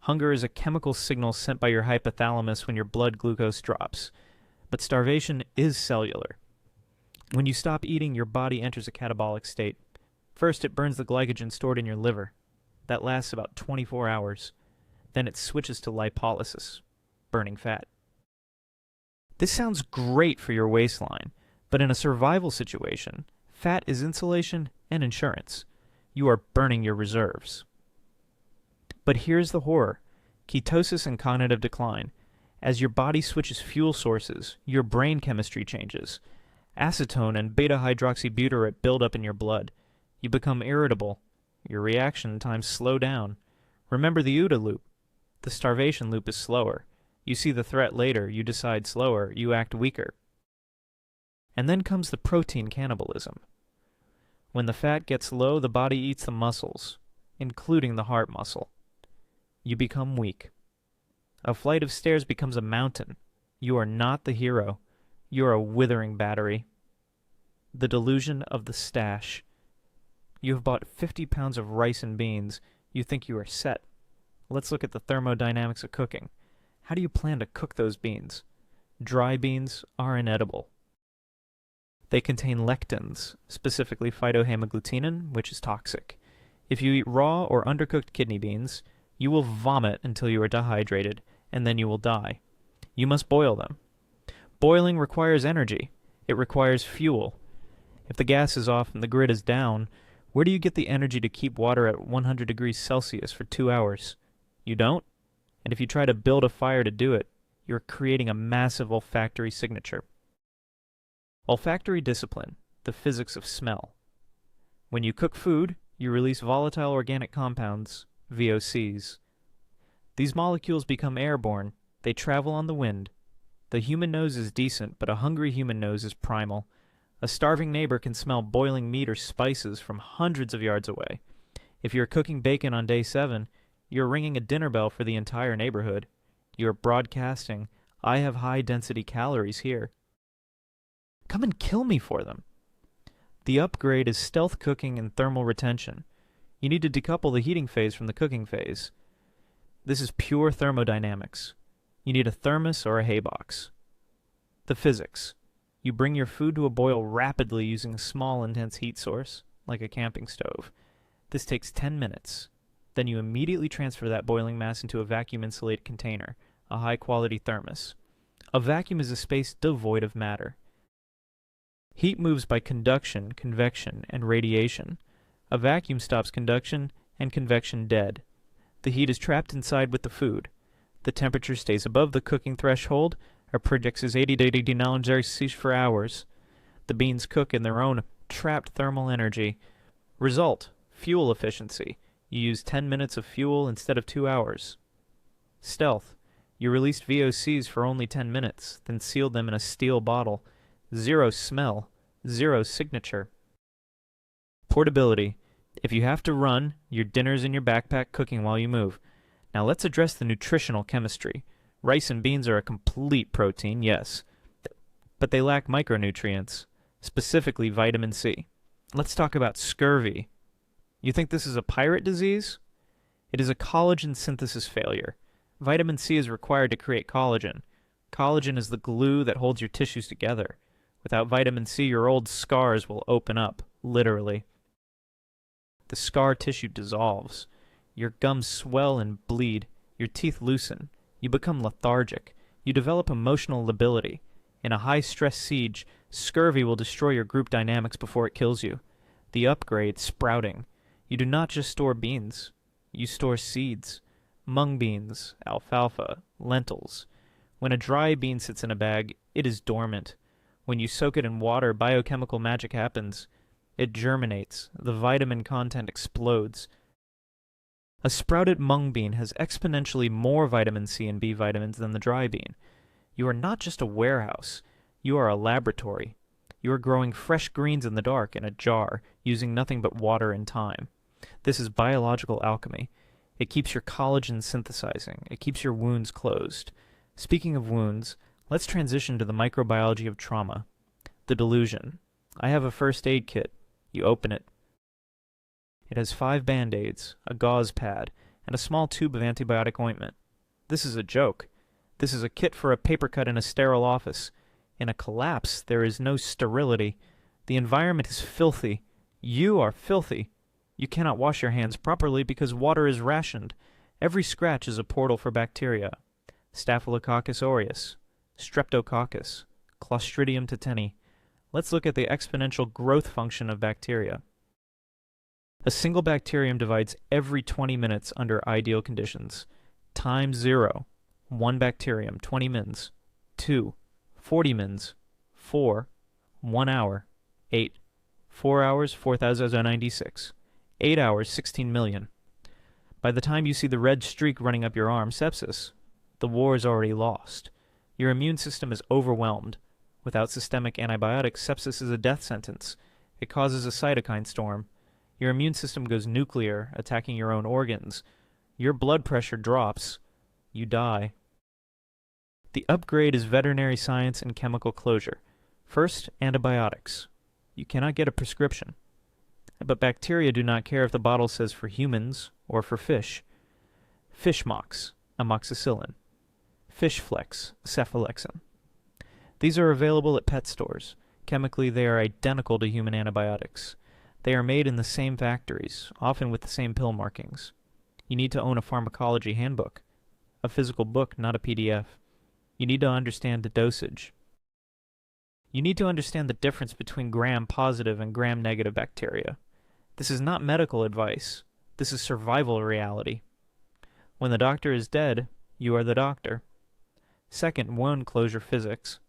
Speaker 1: Hunger is a chemical signal sent by your hypothalamus when your blood glucose drops. But starvation is cellular. When you stop eating, your body enters a catabolic state. First, it burns the glycogen stored in your liver. That lasts about 24 hours. Then it switches to lipolysis, burning fat. This sounds great for your waistline, but in a survival situation, fat is insulation and insurance. You are burning your reserves. But here's the horror. Ketosis and cognitive decline. As your body switches fuel sources, your brain chemistry changes. Acetone and beta-hydroxybutyrate build up in your blood. You become irritable. Your reaction times slow down. Remember the OODA loop. The starvation loop is slower. You see the threat later, you decide slower, you act weaker. And then comes the protein cannibalism. When the fat gets low, the body eats the muscles, including the heart muscle. You become weak. A flight of stairs becomes a mountain. You are not the hero. You are a withering battery. The delusion of the stash. You have bought 50 pounds of rice and beans. You think you are set. Let's look at the thermodynamics of cooking. How do you plan to cook those beans? Dry beans are inedible. They contain lectins, specifically phytohemagglutinin, which is toxic. If you eat raw or undercooked kidney beans, you will vomit until you are dehydrated, and then you will die. You must boil them. Boiling requires energy. It requires fuel. If the gas is off and the grid is down, where do you get the energy to keep water at 100 degrees Celsius for 2 hours? You don't? And if you try to build a fire to do it, you're creating a massive olfactory signature. Olfactory discipline, the physics of smell. When you cook food, you release volatile organic compounds, VOCs. These molecules become airborne. They travel on the wind. The human nose is decent, but a hungry human nose is primal. A starving neighbor can smell boiling meat or spices from hundreds of yards away. If you're cooking bacon on day 7, you're ringing a dinner bell for the entire neighborhood. You're broadcasting, I have high-density calories here. Come and kill me for them. The upgrade is stealth cooking and thermal retention. You need to decouple the heating phase from the cooking phase. This is pure thermodynamics. You need a thermos or a hay box. The physics. You bring your food to a boil rapidly using a small intense heat source, like a camping stove. This takes 10 minutes. Then you immediately transfer that boiling mass into a vacuum-insulated container, a high-quality thermos. A vacuum is a space devoid of matter. Heat moves by conduction, convection, and radiation. A vacuum stops conduction and convection dead. The heat is trapped inside with the food. The temperature stays above the cooking threshold, or projects as 80 to 89 degrees Celsius for hours. The beans cook in their own trapped thermal energy. Result: fuel efficiency. You use 10 minutes of fuel instead of 2 hours. Stealth. You released VOCs for only 10 minutes, then sealed them in a steel bottle. 0 smell. 0 signature. Portability. If you have to run, your dinner's in your backpack cooking while you move. Now let's address the nutritional chemistry. Rice and beans are a complete protein, yes, but they lack micronutrients, specifically vitamin C. Let's talk about scurvy. You think this is a pirate disease? It is a collagen synthesis failure. Vitamin C is required to create collagen. Collagen is the glue that holds your tissues together. Without vitamin C, your old scars will open up, literally. The scar tissue dissolves. Your gums swell and bleed. Your teeth loosen. You become lethargic. You develop emotional lability. In a high-stress siege, scurvy will destroy your group dynamics before it kills you. The upgrade, sprouting. You do not just store beans. You store seeds. Mung beans, alfalfa, lentils. When a dry bean sits in a bag, it is dormant. When you soak it in water, biochemical magic happens. It germinates. The vitamin content explodes. A sprouted mung bean has exponentially more vitamin C and B vitamins than the dry bean. You are not just a warehouse. You are a laboratory. You are growing fresh greens in the dark in a jar, using nothing but water and time. This is biological alchemy. It keeps your collagen synthesizing. It keeps your wounds closed. Speaking of wounds, let's transition to the microbiology of trauma. The delusion. I have a first aid kit. You open it. It has 5 Band-Aids, a gauze pad, and a small tube of antibiotic ointment. This is a joke. This is a kit for a paper cut in a sterile office. In a collapse, there is no sterility. The environment is filthy. You are filthy. You cannot wash your hands properly because water is rationed. Every scratch is a portal for bacteria. Staphylococcus aureus, Streptococcus, Clostridium tetani. Let's look at the exponential growth function of bacteria. A single bacterium divides every 20 minutes under ideal conditions. Time 0. 1 bacterium, 20 mins. 2. 40 mins. 4. 1 hour. 8. 4 hours, 4,096. 8 hours, 16 million. By the time you see the red streak running up your arm, sepsis. The war is already lost. Your immune system is overwhelmed. Without systemic antibiotics, sepsis is a death sentence. It causes a cytokine storm. Your immune system goes nuclear, attacking your own organs. Your blood pressure drops. You die. The upgrade is veterinary science and chemical closure. First, antibiotics. You cannot get a prescription. But bacteria do not care if the bottle says for humans or for fish. Fishmox, amoxicillin. Fishflex, cephalexin. These are available at pet stores. Chemically, they are identical to human antibiotics. They are made in the same factories, often with the same pill markings. You need to own a pharmacology handbook. A physical book, not a PDF. You need to understand the dosage. You need to understand the difference between gram-positive and gram-negative bacteria. This is not medical advice. This is survival reality. When the doctor is dead, you are the doctor. Second, wound closure physics.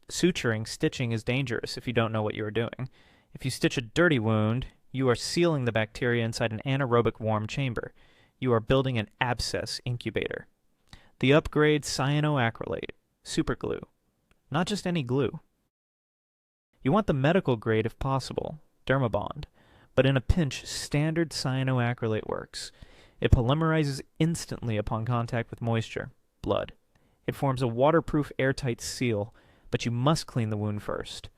Speaker 1: Suturing, stitching is dangerous if you don't know what you are doing. If you stitch a dirty wound, you are sealing the bacteria inside an anaerobic warm chamber. You are building an abscess incubator. The upgrade cyanoacrylate, superglue. Not just any glue. You want the medical grade if possible, Dermabond, but in a pinch, standard cyanoacrylate works. It polymerizes instantly upon contact with moisture, blood. It forms a waterproof airtight seal, but you must clean the wound first.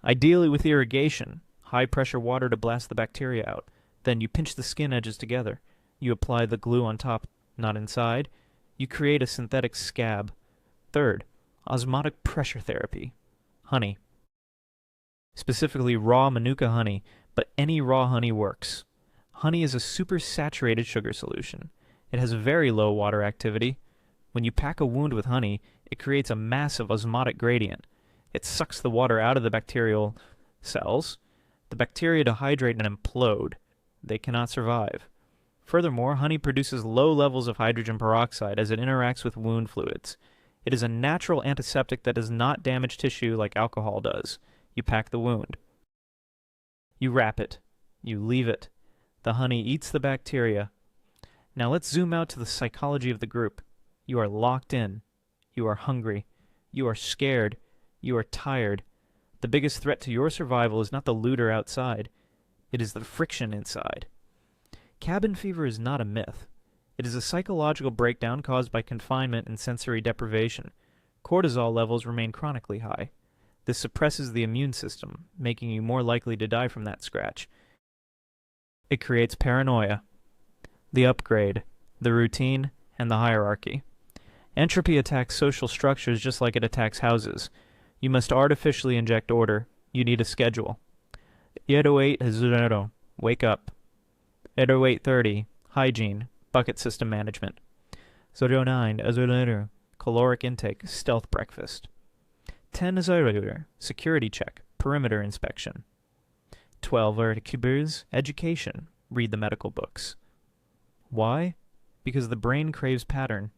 Speaker 1: Ideally with irrigation, high-pressure water to blast the bacteria out. Then you pinch the skin edges together. You apply the glue on top, not inside. You create a synthetic scab. Third, osmotic pressure therapy. Honey. Specifically raw manuka honey, but any raw honey works. Honey is a supersaturated sugar solution. It has very low water activity. When you pack a wound with honey, it creates a massive osmotic gradient. It sucks the water out of the bacterial cells. The bacteria dehydrate and implode. They cannot survive. Furthermore, honey produces low levels of hydrogen peroxide as it interacts with wound fluids. It is a natural antiseptic that does not damage tissue like alcohol does. You pack the wound. You wrap it. You leave it. The honey eats the bacteria. Now let's zoom out to the psychology of the group. You are locked in. You are hungry. You are scared. You are tired. The biggest threat to your survival is not the looter outside. It is the friction inside. Cabin fever is not a myth. It is a psychological breakdown caused by confinement and sensory deprivation. Cortisol levels remain chronically high. This suppresses the immune system, making you more likely to die from that scratch. It creates paranoia, the upgrade, the routine, and the hierarchy. Entropy attacks social structures just like it attacks houses. You must artificially inject order. You need a schedule. 08:00, wake up. 08:30, hygiene, bucket system management. 09:00, caloric intake, stealth breakfast. 10:00, security check, perimeter inspection. 12:00, education, read the medical books. Why? Because the brain craves pattern.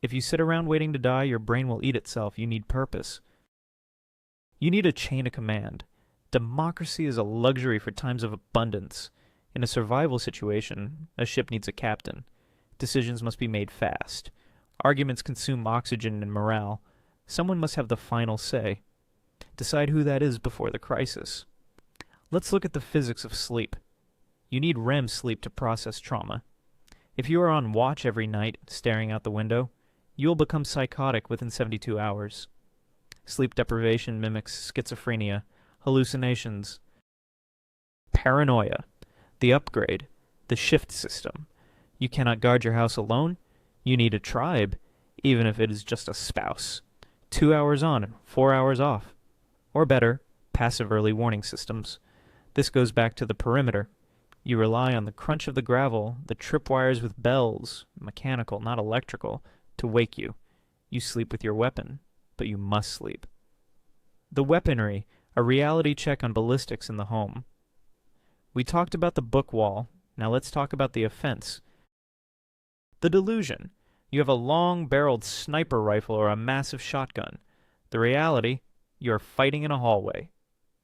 Speaker 1: If you sit around waiting to die, your brain will eat itself. You need purpose. You need a chain of command. Democracy is a luxury for times of abundance. In a survival situation, a ship needs a captain. Decisions must be made fast. Arguments consume oxygen and morale. Someone must have the final say. Decide who that is before the crisis. Let's look at the physics of sleep. You need REM sleep to process trauma. If you are on watch every night, staring out the window, you will become psychotic within 72 hours. Sleep deprivation mimics schizophrenia, hallucinations, paranoia, the upgrade, the shift system. You cannot guard your house alone. You need a tribe, even if it is just a spouse. 2 hours on, 4 hours off. Or better, passive early warning systems. This goes back to the perimeter. You rely on the crunch of the gravel, the tripwires with bells, mechanical, not electrical, to wake you. You sleep with your weapon, but you must sleep. The weaponry, a reality check on ballistics in the home. We talked about the book wall. Now let's talk about the offense. The delusion. You have a long-barreled sniper rifle or a massive shotgun. The reality, you are fighting in a hallway.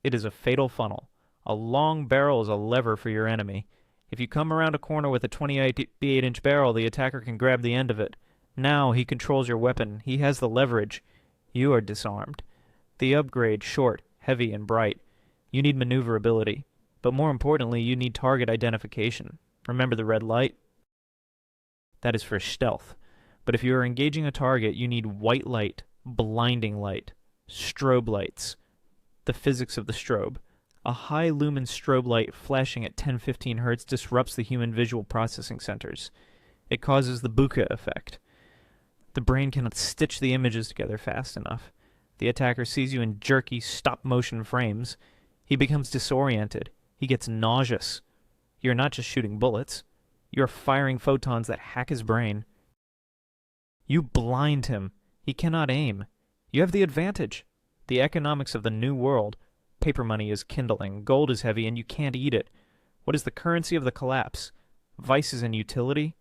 Speaker 1: It is a fatal funnel. A long barrel is a lever for your enemy. If you come around a corner with a 28-inch barrel, the attacker can grab the end of it. Now he controls your weapon. He has the leverage. You are disarmed. The upgrade, short, heavy, and bright. You need maneuverability. But more importantly, you need target identification. Remember the red light? That is for stealth. But if you are engaging a target, you need white light, blinding light, strobe lights. The physics of the strobe. A high-lumen strobe light flashing at 10-15 Hz disrupts the human visual processing centers. It causes the bokeh effect. The brain cannot stitch the images together fast enough. The attacker sees you in jerky, stop-motion frames. He becomes disoriented. He gets nauseous. You're not just shooting bullets. You're firing photons that hack his brain. You blind him. He cannot aim. You have the advantage. The economics of the new world. Paper money is kindling, gold is heavy, and you can't eat it. What is the currency of the collapse? Vices and utility?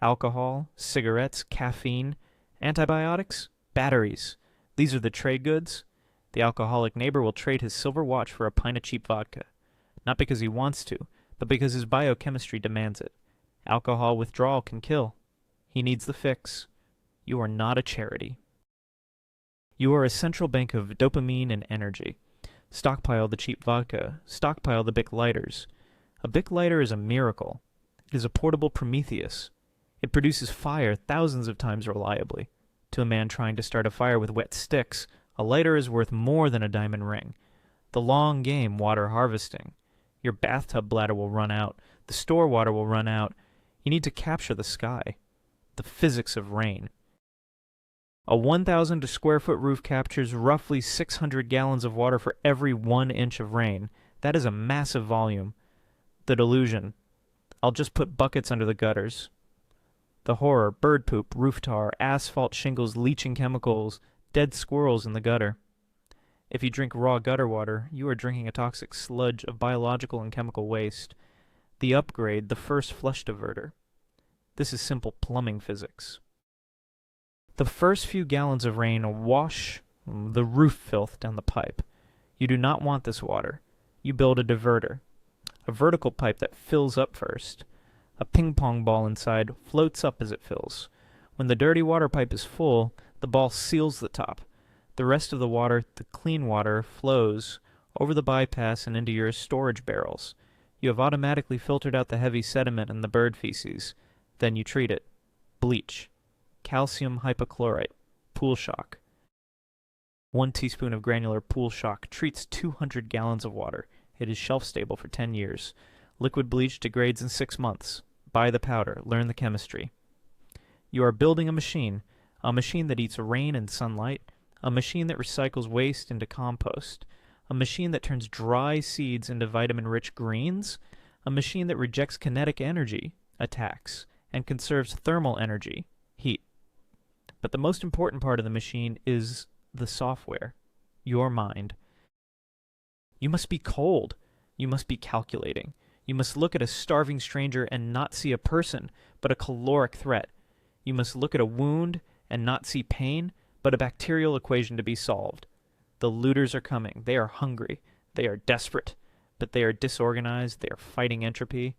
Speaker 1: Alcohol, cigarettes, caffeine, antibiotics, batteries. These are the trade goods. The alcoholic neighbor will trade his silver watch for a pint of cheap vodka. Not because he wants to, but because his biochemistry demands it. Alcohol withdrawal can kill. He needs the fix. You are not a charity. You are a central bank of dopamine and energy. Stockpile the cheap vodka. Stockpile the Bic lighters. A Bic lighter is a miracle. It is a portable Prometheus. It produces fire thousands of times reliably. To a man trying to start a fire with wet sticks, a lighter is worth more than a diamond ring. The long game, water harvesting. Your bathtub bladder will run out. The store water will run out. You need to capture the sky. The physics of rain. A 1,000 square foot roof captures roughly 600 gallons of water for every 1 inch of rain. That is a massive volume. The delusion. I'll just put buckets under the gutters. The horror, bird poop, roof tar, asphalt shingles, leaching chemicals, dead squirrels in the gutter. If you drink raw gutter water, you are drinking a toxic sludge of biological and chemical waste. The upgrade, the first flush diverter. This is simple plumbing physics. The first few gallons of rain wash the roof filth down the pipe. You do not want this water. You build a diverter. A vertical pipe that fills up first. A ping-pong ball inside floats up as it fills. When the dirty water pipe is full, the ball seals the top. The rest of the water, the clean water, flows over the bypass and into your storage barrels. You have automatically filtered out the heavy sediment and the bird feces. Then you treat it. Bleach. Calcium hypochlorite. Pool shock. 1 teaspoon of granular pool shock treats 200 gallons of water. It is shelf-stable for 10 years. Liquid bleach degrades in 6 months. Buy the powder. Learn the chemistry. You are building a machine that eats rain and sunlight, a machine that recycles waste into compost, a machine that turns dry seeds into vitamin-rich greens, a machine that rejects kinetic energy, attacks, and conserves thermal energy, heat. But the most important part of the machine is the software, your mind. You must be cold. You must be calculating. You must look at a starving stranger and not see a person, but a caloric threat. You must look at a wound and not see pain, but a bacterial equation to be solved. The looters are coming. They are hungry. They are desperate. But they are disorganized. They are fighting entropy.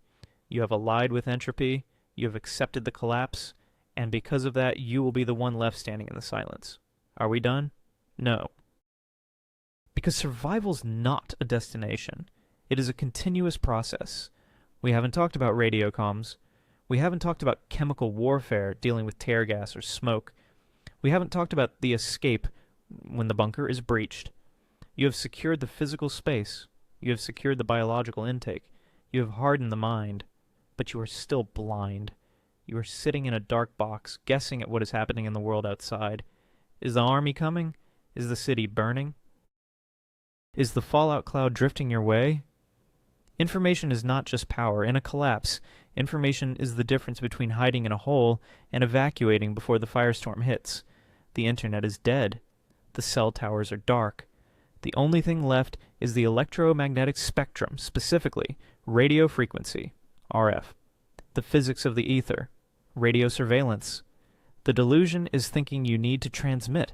Speaker 1: You have allied with entropy. You have accepted the collapse. And because of that, you will be the one left standing in the silence. Are we done? No. Because survival's not a destination. It is a continuous process. We haven't talked about radio comms. We haven't talked about chemical warfare dealing with tear gas or smoke. We haven't talked about the escape when the bunker is breached. You have secured the physical space. You have secured the biological intake. You have hardened the mind. But you are still blind. You are sitting in a dark box, guessing at what is happening in the world outside. Is the army coming? Is the city burning? Is the fallout cloud drifting your way? Information is not just power. In a collapse, information is the difference between hiding in a hole and evacuating before the firestorm hits. The internet is dead. The cell towers are dark. The only thing left is the electromagnetic spectrum, specifically radio frequency, RF. The physics of the ether, radio surveillance. The delusion is thinking you need to transmit.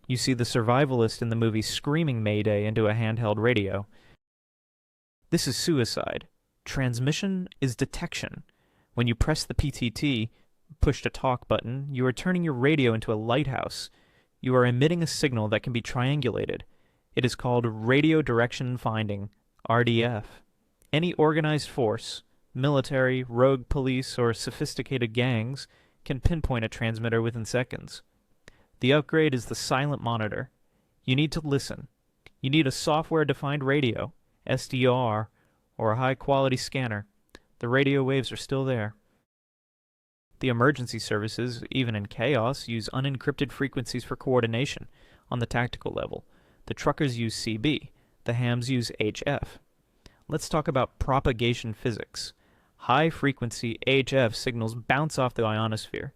Speaker 1: You see the survivalist in the movie screaming Mayday into a handheld radio. This is suicide. Transmission is detection. When you press the PTT, push-to-talk button, you are turning your radio into a lighthouse. You are emitting a signal that can be triangulated. It is called radio direction finding, RDF. Any organized force, military, rogue police, or sophisticated gangs, can pinpoint a transmitter within seconds. The upgrade is the silent monitor. You need to listen. You need a software-defined radio, SDR, or a high-quality scanner. The radio waves are still there. The emergency services, even in chaos, use unencrypted frequencies for coordination on the tactical level. The truckers use CB. The hams use HF. Let's talk about propagation physics. High-frequency HF signals bounce off the ionosphere.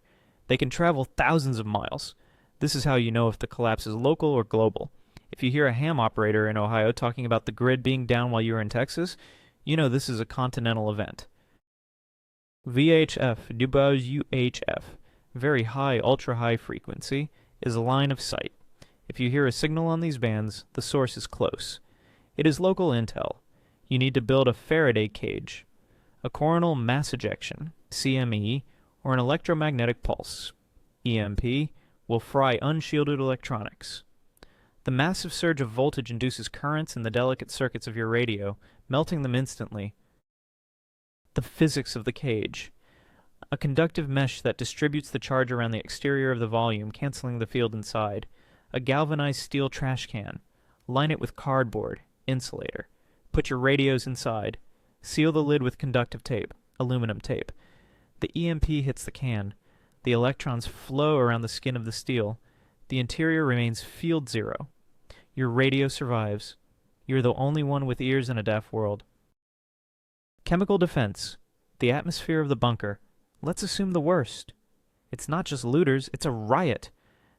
Speaker 1: They can travel thousands of miles. This is how you know if the collapse is local or global. If you hear a ham operator in Ohio talking about the grid being down while you're in Texas, you know this is a continental event. VHF, UHF, very high, ultra-high frequency, is a line of sight. If you hear a signal on these bands, the source is close. It is local intel. You need to build a Faraday cage, a coronal mass ejection, CME, or an electromagnetic pulse, EMP, will fry unshielded electronics. The massive surge of voltage induces currents in the delicate circuits of your radio, melting them instantly. The physics of the cage. A conductive mesh that distributes the charge around the exterior of the volume, canceling the field inside. A galvanized steel trash can. Line it with cardboard, insulator. Put your radios inside. Seal the lid with conductive tape, aluminum tape. The EMP hits the can. The electrons flow around the skin of the steel. The interior remains field zero. Your radio survives. You're the only one with ears in a deaf world. Chemical defense. The atmosphere of the bunker. Let's assume the worst. It's not just looters, it's a riot.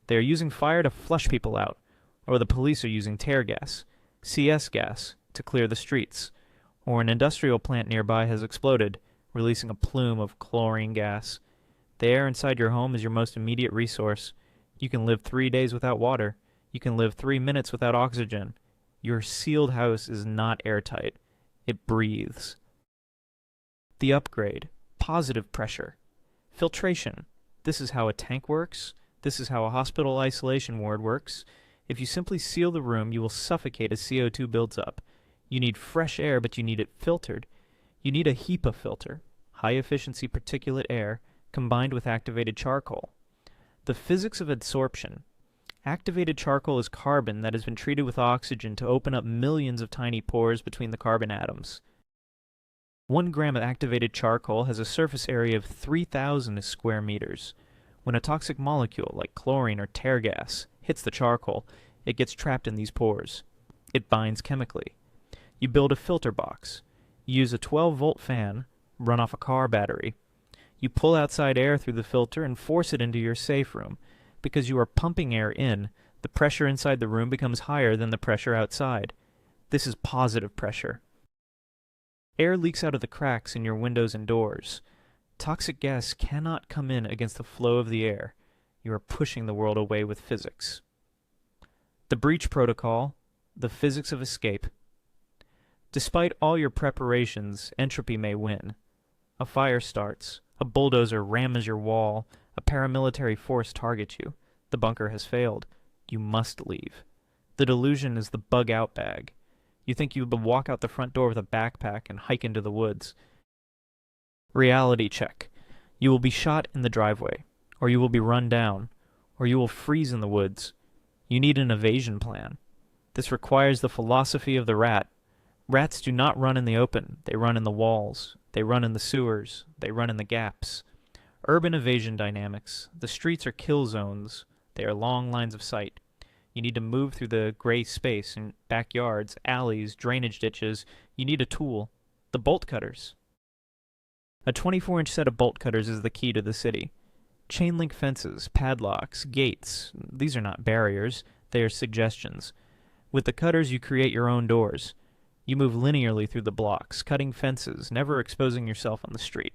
Speaker 1: They are using fire to flush people out, or the police are using tear gas, CS gas, to clear the streets, or an industrial plant nearby has exploded, releasing a plume of chlorine gas. The air inside your home is your most immediate resource. You can live 3 days without water. You can live 3 minutes without oxygen. Your sealed house is not airtight. It breathes. The upgrade. Positive pressure. Filtration. This is how a tank works. This is how a hospital isolation ward works. If you simply seal the room, you will suffocate as CO2 builds up. You need fresh air, but you need it filtered. You need a HEPA filter, high-efficiency particulate air, combined with activated charcoal. The physics of adsorption. Activated charcoal is carbon that has been treated with oxygen to open up millions of tiny pores between the carbon atoms. 1 gram of activated charcoal has a surface area of 3,000 square meters. When a toxic molecule, like chlorine or tear gas, hits the charcoal, it gets trapped in these pores. It binds chemically. You build a filter box. You use a 12-volt fan, run off a car battery. You pull outside air through the filter and force it into your safe room. Because you are pumping air in, the pressure inside the room becomes higher than the pressure outside. This is positive pressure. Air leaks out of the cracks in your windows and doors. Toxic gas cannot come in against the flow of the air. You are pushing the world away with physics. The breach protocol, the physics of escape. Despite all your preparations, entropy may win. A fire starts. A bulldozer rams your wall. A paramilitary force targets you. The bunker has failed. You must leave. The delusion is the bug-out bag. You think you will walk out the front door with a backpack and hike into the woods. Reality check. You will be shot in the driveway, or you will be run down, or you will freeze in the woods. You need an evasion plan. This requires the philosophy of the rat. Rats do not run in the open. They run in the walls. They run in the sewers. They run in the gaps. Urban evasion dynamics. The streets are kill zones. They are long lines of sight. You need to move through the gray space in backyards, alleys, drainage ditches. You need a tool. The bolt cutters. A 24-inch set of bolt cutters is the key to the city. Chain link fences, padlocks, gates. These are not barriers. They are suggestions. With the cutters, you create your own doors. You move linearly through the blocks, cutting fences, never exposing yourself on the street.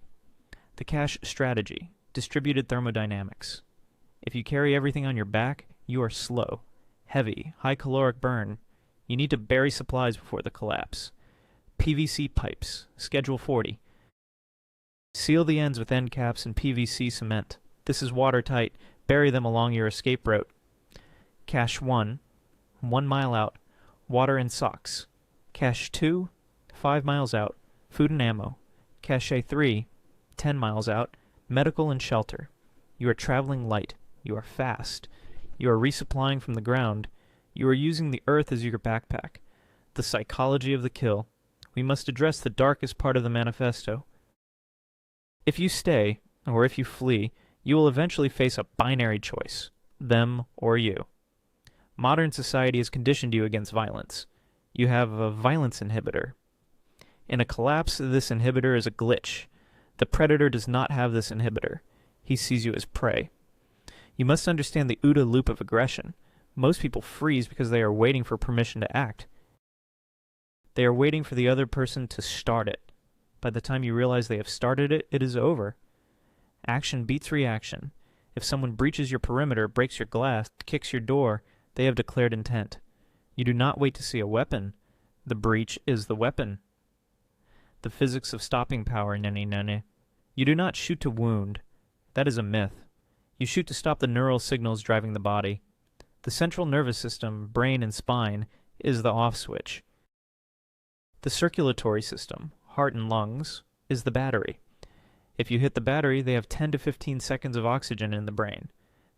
Speaker 1: The cache strategy. Distributed thermodynamics. If you carry everything on your back, you are slow. Heavy, high caloric burn. You need to bury supplies before the collapse. PVC pipes, Schedule 40. Seal the ends with end caps and PVC cement. This is watertight. Bury them along your escape route. Cache 1, 1 mile out. Water and socks. Cache 2, 5 miles out. Food and ammo. Cache 3, 10 miles out. Medical and shelter. You are traveling light. You are fast. You are resupplying from the ground. You are using the earth as your backpack. The psychology of the kill. We must address the darkest part of the manifesto. If you stay, or if you flee, you will eventually face a binary choice. Them or you. Modern society has conditioned you against violence. You have a violence inhibitor. In a collapse, this inhibitor is a glitch. The predator does not have this inhibitor. He sees you as prey. You must understand the OODA loop of aggression. Most people freeze because they are waiting for permission to act. They are waiting for the other person to start it. By the time you realize they have started it, it is over. Action beats reaction. If someone breaches your perimeter, breaks your glass, kicks your door, they have declared intent. You do not wait to see a weapon. The breach is the weapon. The physics of stopping power, nene. You do not shoot to wound. That is a myth. You shoot to stop the neural signals driving the body. The central nervous system, brain and spine, is the off switch. The circulatory system, heart and lungs, is the battery. If you hit the battery, they have 10 to 15 seconds of oxygen in the brain.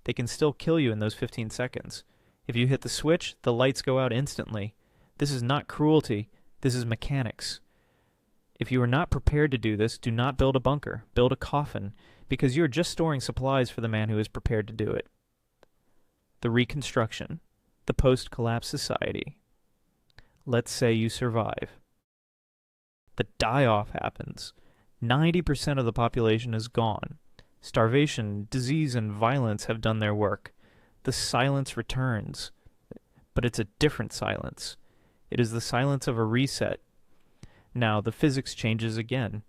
Speaker 1: They can still kill you in those 15 seconds. If you hit the switch, the lights go out instantly. This is not cruelty. This is mechanics. If you are not prepared to do this, do not build a bunker. Build a coffin, because you are just storing supplies for the man who is prepared to do it. The reconstruction. The post-collapse society. Let's say you survive. The die-off happens. 90% of the population is gone. Starvation, disease, and violence have done their work. The silence returns. But it's a different silence. It is the silence of a reset. Now, the physics changes again.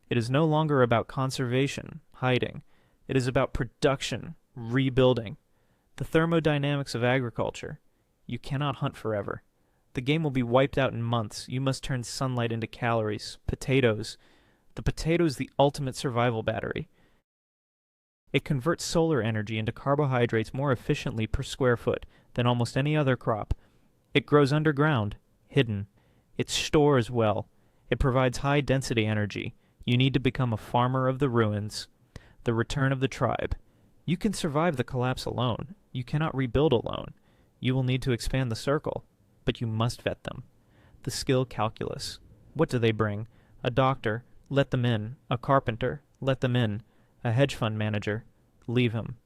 Speaker 1: It is no longer about conservation, hiding. It is about production, rebuilding. The thermodynamics of agriculture. You cannot hunt forever. The game will be wiped out in months. You must turn sunlight into calories. Potatoes. The potato is the ultimate survival battery. It converts solar energy into carbohydrates more efficiently per square foot than almost any other crop. It grows underground, hidden. It stores well. It provides high-density energy. You need to become a farmer of the ruins. The return of the tribe. You can survive the collapse alone. You cannot rebuild alone. You will need to expand the circle, but you must vet them. The skill calculus. What do they bring? A doctor, let them in. A carpenter, let them in. A hedge fund manager, leave him.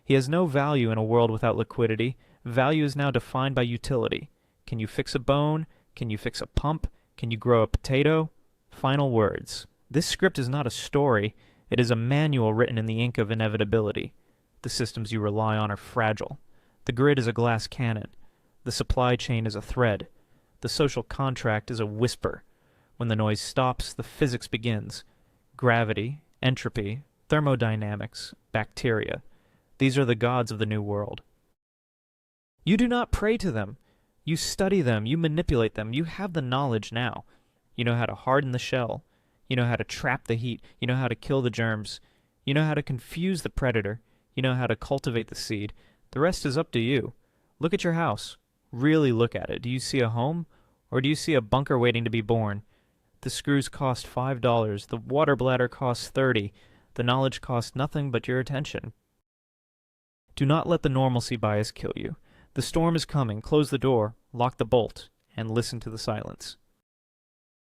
Speaker 1: He has no value in a world without liquidity. Value is now defined by utility. Can you fix a bone? Can you fix a pump? Can you grow a potato? Final words. This script is not a story. It is a manual written in the ink of inevitability. The systems you rely on are fragile. The grid is a glass cannon. The supply chain is a thread. The social contract is a whisper. When the noise stops, the physics begins. Gravity, entropy, thermodynamics, bacteria. These are the gods of the new world. You do not pray to them. You study them. You manipulate them. You have the knowledge now. You know how to harden the shell. You know how to trap the heat. You know how to kill the germs. You know how to confuse the predator. You know how to cultivate the seed. The rest is up to you. Look at your house. Really look at it. Do you see a home? Or do you see a bunker waiting to be born? The screws cost $5. The water bladder costs $30. The knowledge costs nothing but your attention. Do not let the normalcy bias kill you. The storm is coming. Close the door, lock the bolt, and listen to the silence.